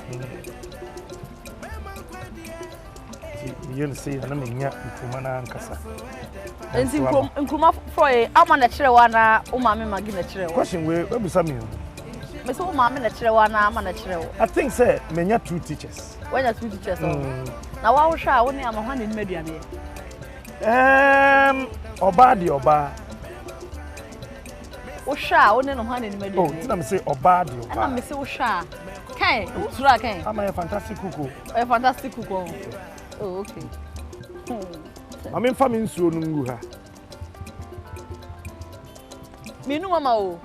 You see, I mean, Kumana and Cassa. And Nkuma for I'm on a chair one, Umami Magina chair. Question where be some Miss Umami a chair one, I'm on a chair. I think, sir, many two teachers. When are two teachers? Now, I will show only I'm a hand in media. Oba. Osha, only no hand in media. Oh, did I say Obadi? I'm Miss Osha. Can, Urakan. I'm a fantastic cuckoo. A fantastic cuckoo. Oh, okay. I'm in famine soon. Me no mama.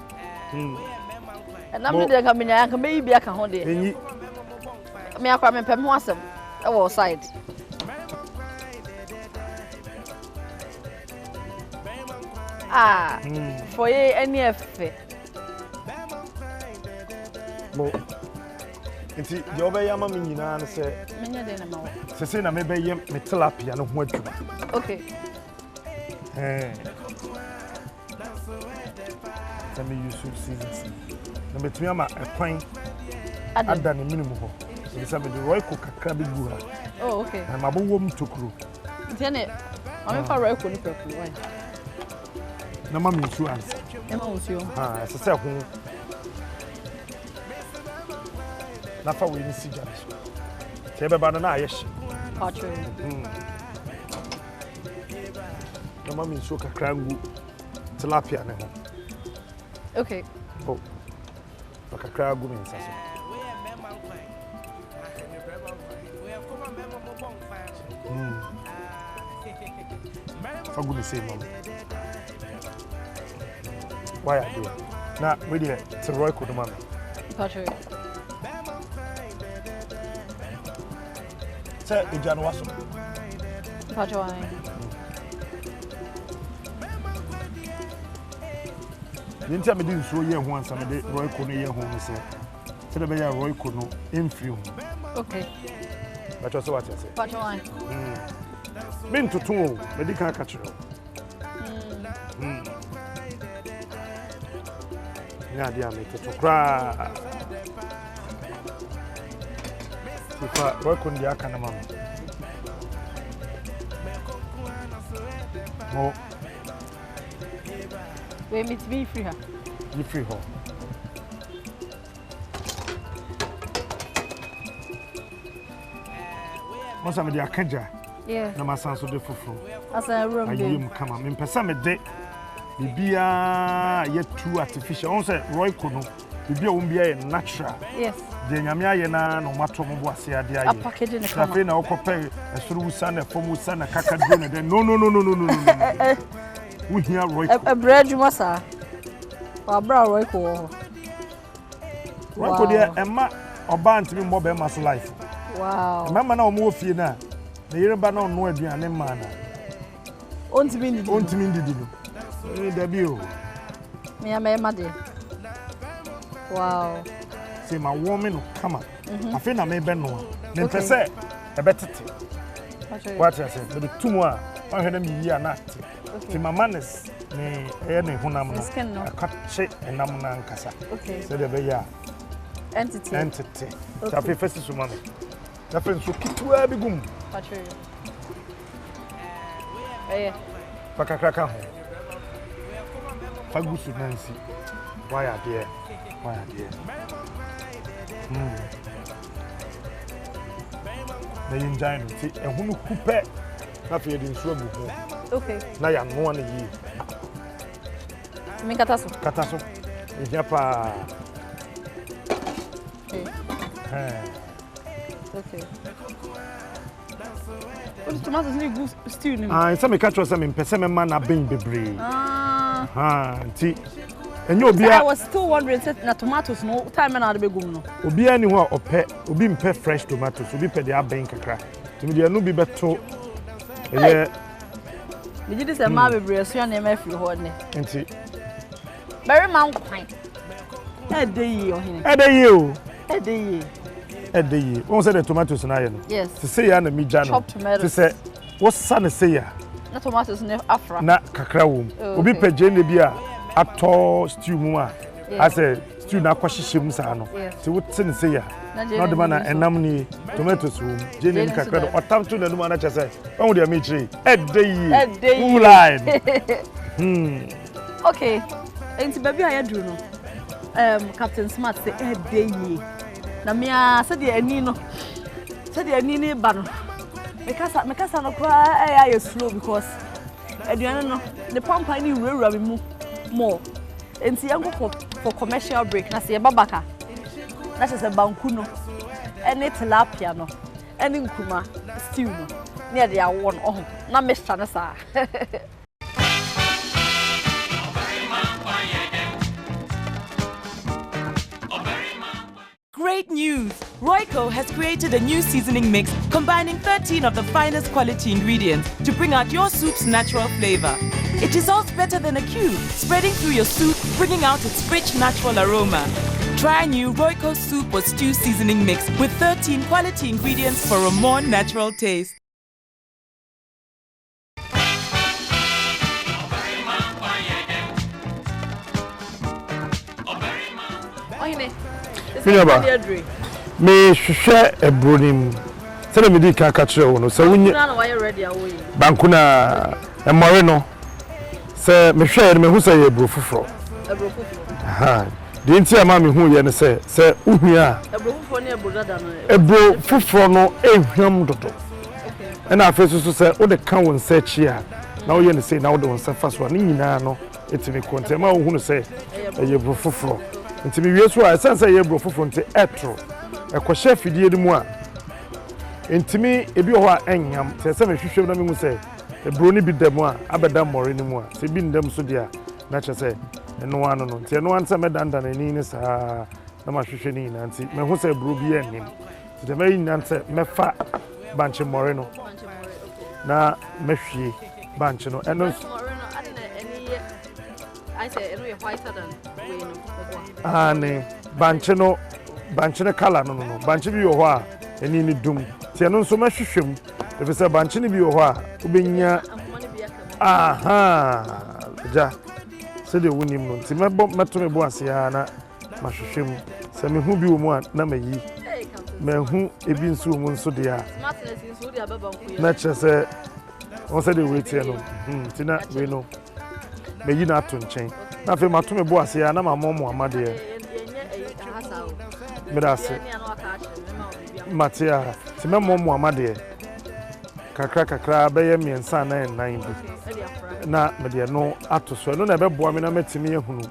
And I'm the coming, I can maybe I can hold it. Me, I come and pay more some. Our side. For ye any effort. It's the over Yamamina and say, say, I may be tilapia and what. Okay. Let me use seasons. Number 3, I'm a pint. I've done a minimum. It's a Roy Cook, a crabby gura. Oh, okay. I'm a woman to crew. Janet, I'm a Roy Cook. No, mammy, insurance. As a self. Nafa we see James. Tebe banana yes. Patro. No mami so kakrangu tilapia ne ho. Okay. Oh. Kakrangu me nsa so. For goodness sake, mom. Why are you? Now, we did to Roy Kodumami. Patro. Say ejano waso. Pacho Yenti amedi nsuo ye ho ansa me de Royco no ye ho no se. Se de be ya Royco no emfiri ho. Okay. Pacho so what you say? Pacho Me ntoto o, me di kan ka kire. Nya dia me toto kra. Sifa Royco ndi aka na mama. Mo we meet me free her. You free her. Once I'm the akaja. Yeah. Na masanso de foforo. As a room Ayim kama. Me pesa me de bibia ye too artificial. On say Royco no. Bibia won bia ye natural. Yes. De nyame aye na no mato mo bo ase ade aye. A package ne kama. Cafe na okope esuru wusa na fom wusa na kaka drone de no. We hear Royco. A bread you must have. Or bra Royco. Royco de emma oba ntimi mo be ma so life. Wow. Mama na omo ofie na. Na yere ba na ono aduane ma na. Ontimi ndidi. Ontimi ndidi no. Da bi o. Me ama de. Wow. Say my woman no come. I feel na me be no. Me pese e betete. What I say, the two more I had me here na. Ti mama nes ne e ne honam no. Akache enam na nkasa. Okay. So the be ya entity. Ta fe first so mama. Ta fe so kitwa bi gum. Pacho. Eh. Pakakraka ho. Fagusu nansi. Why are there? Na yinjan no ti ehunu kupe na fe de nsuo bu ho. Okay. Na ya no na yi. Me kataso. Ehia pa. Okay. Os tomatoes need good stew ni. Say me catch us me pese me man na ben bebre. Ti enyo obia. I was still wondering na tomatoes no time na de begum no. Obia ni ho a ope, obi mpe fresh tomatoes, obi pe de aben kakra. Ti me de no bi beto. Eye me gidi se ma bebre so na ma firi ho ne. Enti Barima Nkwan. Edeyi ohine. Edeyi. Won say the tomatoes na ye no. Yes. To say ya na mi ja no. To say what son say ya. Na tomatoes ne afra. Na kakra wo. Obi pe je ne bi a ato stew mu a. I say stew na kwahihye mu sa no. Ti wo tin say ya. Na de na enam ni tomatoes wo. Je ne kakra do otam to na no na che say. Won de mi chiri. Edeyi. Line. Okay. Enti baby aye duru no. Captain Smart say edeyi. Na mia said the ani no. Said the ani ni ba no. Mekasa no kwa aye slow because aduane no the pampa ni wura me mu more. Enti yanko for commercial break na say babaka. Na say banku no. Ene tilapia no. Ene nkuma stew no. Na dey awon oh. Na mixture na sa. Great news! Royco has created a new seasoning mix combining 13 of the finest quality ingredients to bring out your soup's natural flavor. It dissolves better than a cube, spreading through your soup, bringing out its rich natural aroma. Try new Royco soup or stew seasoning mix with 13 quality ingredients for a more natural taste. Me hwehwe ebronim se na me di ka kire wo no se wunye banku na emore no se me hwe me hu se ye ebro foforo de nti ama me hu ye ne se uhua ebro foforo ne ebro dada no ebro foforo no ehwam dodo na afeso so se wo de kan won se chi a na wo ye ne se na wo de won se fa so ni nyina no etimi konte ma wo hu no se ye ebro foforo nti me wie so a sense ye ebro foforo nti etro ekwohye fidie de mu a ntimi ebi ho a enyam se me hwehwem na me hu se ebro ni bi dem a abeda mmore ni mu a se bi ndem so dia na che se eno ano no nti eno an se me danda na ni sa na ma hwehwe ni na nti me hu se ebro bi enim nti de me yin se me fa banche moreno na mehwie banche no eno I say eno ye whiter than we no ne banche no color no banche bi wo ho a eni ni dum ti eno nso mehwehwem e say banche ni bi wo ho a obenya aha ja se de wonim no ti meto me bo ase ya na mahwehwem se me hu bi wo mu a na mayi mehu ebi nso wo mu nso de a smartness nso de ababa nko na chese on se de wait here no ti na we no meyi na ato nchen na fe mato me bo ase ya na mamomo amade ye medase matia ti mamomo amade kakra be ye miensa na enan bi na mede no ato so no na be boa me na matimi ehunu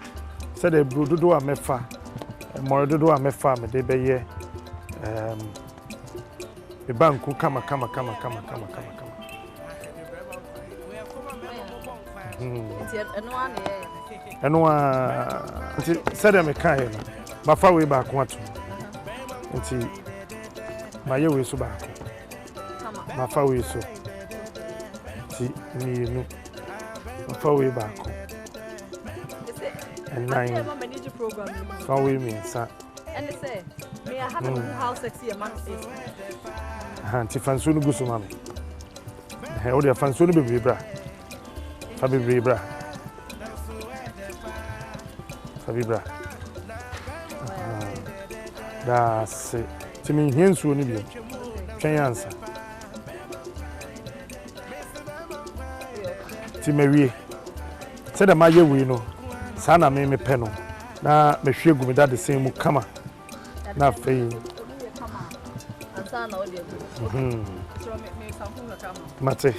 se de brododo a mefa morododo a mefa me de be ye e banku kama eno a nti said me kai no ma fa we ba ko ato nti ma ye we so ba ko ma fa we so ti ni no ma fa we ba ko and nine fa we me sa and they say me I have how sexy a man is nti fanso no guso ma me he o de fanso no bebre bra fa bebre bra Fabibra. That's it. To me, hens will be train answer. Timmy said a my way no. Sana me penno. Na me share go me that the same come. Na fee. Mate.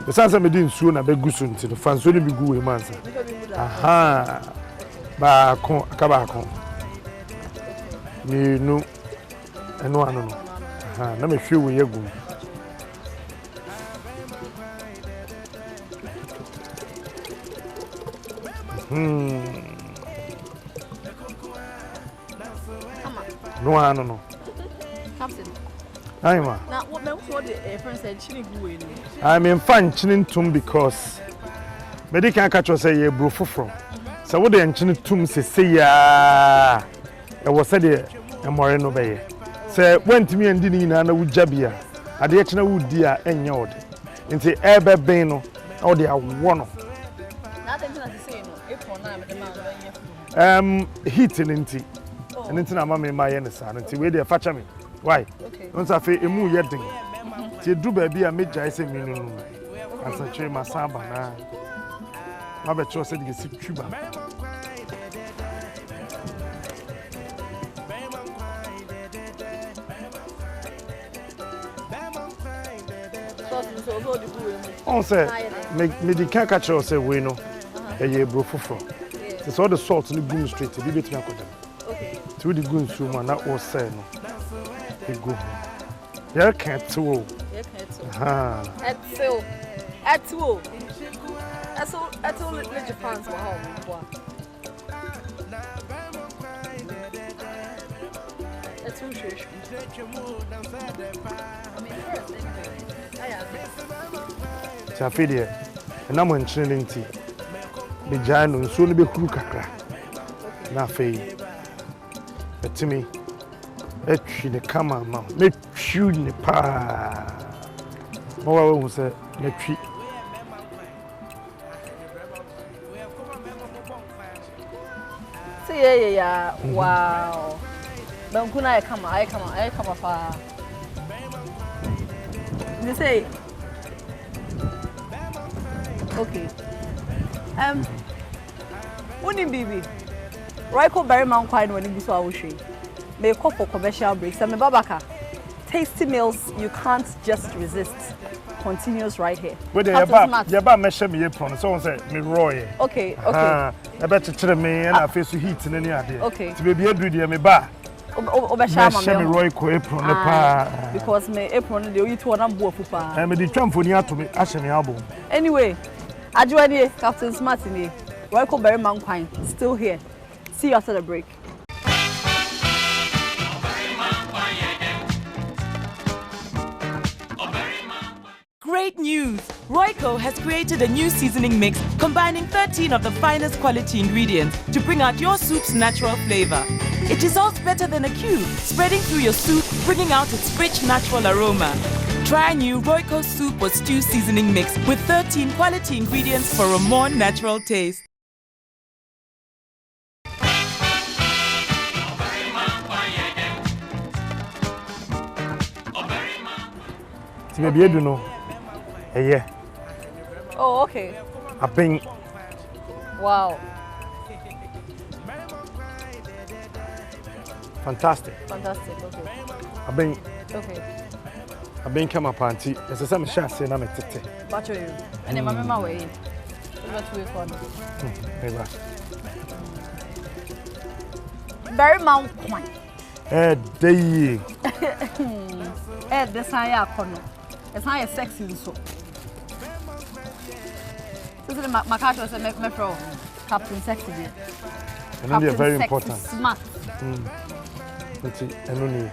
The sense me din suo na be gusu nti no fanso ni bi gu we mansa aha ba kon akaba kon ni nu eno anu no aha na me hwe we yegu no anu no captain Aima. now what me what the friend said chini gu we no I'm in fan chinin tum because medical catch us say ye bro foforo. So what the chinin tum say ya e was said e more no be. Say went me and dini na wugya bia. Ade china wudi a enye ode. Nti e be ben no ode awo no. Na them na say no April na me the man heat nti. Nti na mama me ye ne sa nti we dey facha me. Why? Okay. Once I feel emu yedin. Ti du ba bia me jai se mi no. Asa twe masamba na. Ma be cho se de si twiba. So the gu we On say me di kan catch us say we no. E ye bro foforo. It's all the salt in the goon straight to be between them. okay To the goon so man that was say no. E go. Ya can't too. Ha. Atu Atu let your fans go home. Atu shush. Chafide. Na mo nchine nti. Be jano nso no be huru kakra. Na fei. Etimi. Etwi ne kama ma. Me twi ne pa. Mo wa wo se me twi. See yeah. Wow. Bankuna I come fa. They say okay. Wouldn't baby. Royco Barima Nkwan when you saw Wushi. May call for commercial breaks. I'm a babaka. Tasty meals you can't just resist. Continues right here. But you ba measure me apron. So say me roy. Okay. I bet to me and I face to heat in any idea. Okay. To be a do me ba. Measure me roy apron pa. Because me apron the you two na bo fupa. I me the tram for near to me ashe me album. Anyway, Adwoani Captain Smart in Royco Barima Nkwan still here. See you after the break. Royco has created a new seasoning mix combining 13 of the finest quality ingredients to bring out your soup's natural flavor. It dissolves better than a cube, spreading through your soup, bringing out its rich natural aroma. Try new Royco soup or stew seasoning mix with 13 quality ingredients for a more natural taste. Maybe you don't know. Yeah. Oh, okay. I think. Wow. Fantastic. Fantastic. Okay. I think. Okay. I think come up auntie. It's a same shot saying I'm a tete. Batch you. And then my mama way. What we call Maybe. Barima Nkwan. Day. The sign ya kono. It's not sexy so. This is my catch was my pro. Captain Sexy. And they're very important. Smart. And only.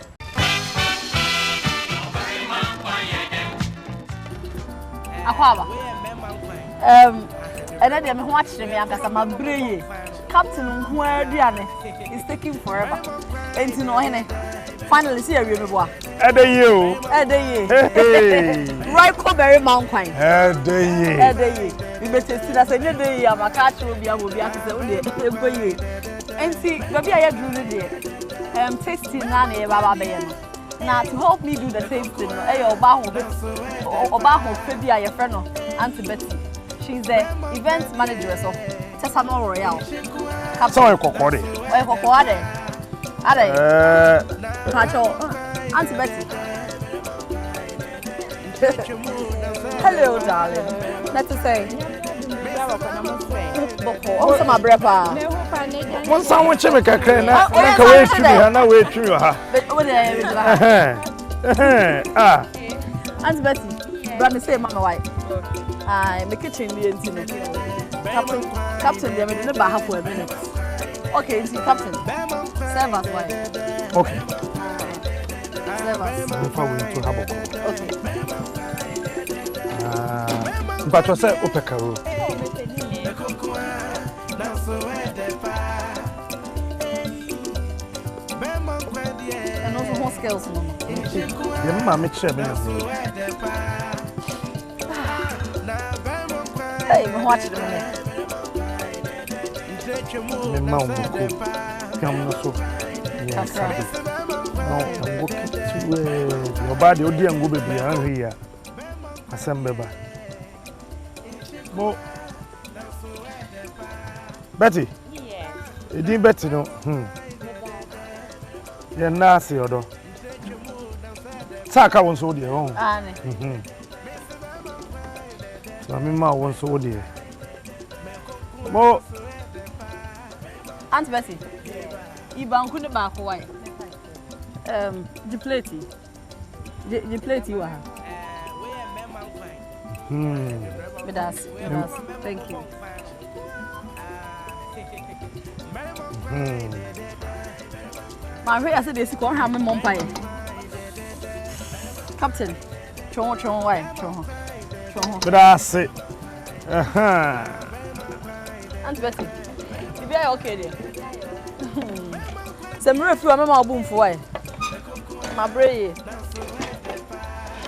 Akwaba. And then I'm watching me because I'm a brave. Captain Nkwan is taking forever. And you know, finally see a real boy. You. Hey. Right, Barima Nkwan. Hey. We better see that any day I'm a catch will be able to say, and see, maybe I do the tasting nanny Baba Bayano. Now to help me do the tasting, Obaho Fabia, your friend, Auntie Betty. She's the event manager of Tesano Royale. Sorry, Cocody. Auntie Betty. Hello, darling. Let's say. Oh, some brepa. One someone check a crane. I can wait to me, and I wait to you. Ah, Auntie Betty, brother, say, Mama, white. I make it in the internet. Captain, they made about half a minute. Okay, see, Captain. Serve us, white. Okay. Serve us. Before we to have a okay. But you said Opekaro. And also more skills, Mama. Your mama make sure me. Hey, I'm watching the My mom will cook. Come no so. Yes. No, I'm working to your body. Odi and go baby and here. Assemble. Mo Betty. Yes. You didn't Betty no. You're nasty odo. Saka won so there. Anne. So me ma won so there. Mo Aunt Bessie. Ibanku ne ba ko why? The plate. The plate you are. With us. Thank you. My I said this go ham mom pie. Captain. Chon why? Chon. but I say Aunt Betty. You be okay there. Some refu mama boom for why? My brain.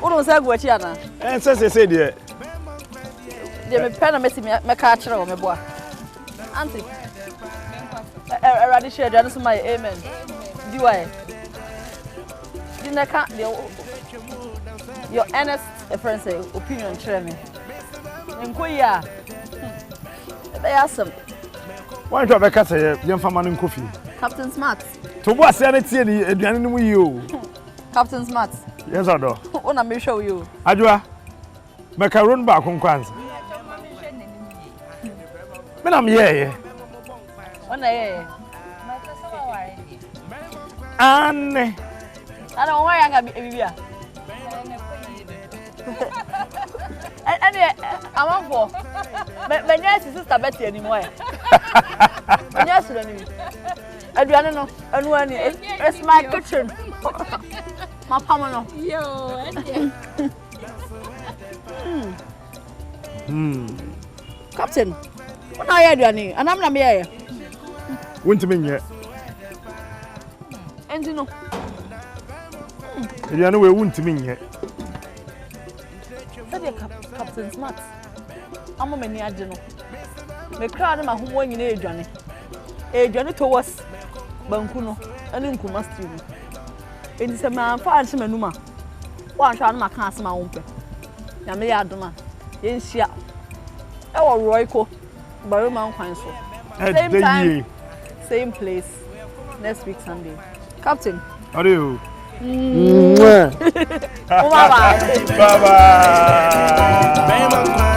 What was I go chiana? and say there. They me pen me catch her me boy. Auntie. Already share just my amen. Do I? Your honest friend say opinion share me. Nkoya. They ask them. Why do I catch a young farmer in coffee? Captain Smart. To what sanity and you? Captain Smart. Yes, I do. Wanna me show you. Adwa. Macaron back on Nkwan. Men I'm here. Wanna hear? Anne. I don't worry, I can be here. Anyway, I'm on for. But yes, sister Betty anymore. Yes, I don't know. And when it's my kitchen. My palm. Yo, Captain, what are you doing? And I'm not here. Wouldn't mean yet. And you know, You know, we wouldn't mean yet. Captain Smart. I'm a many adjutant. The crowd of my home in a journey. A journey towards Bankuno and Nkwan student. It is a man for Antimanuma. One shot my cancer, my own. Yammy Adoma. Yes, yeah. Our Royco, Barima, Nkwan. Same time, same place. Next week Sunday. Captain. How do you? Bye bye. Bye bye.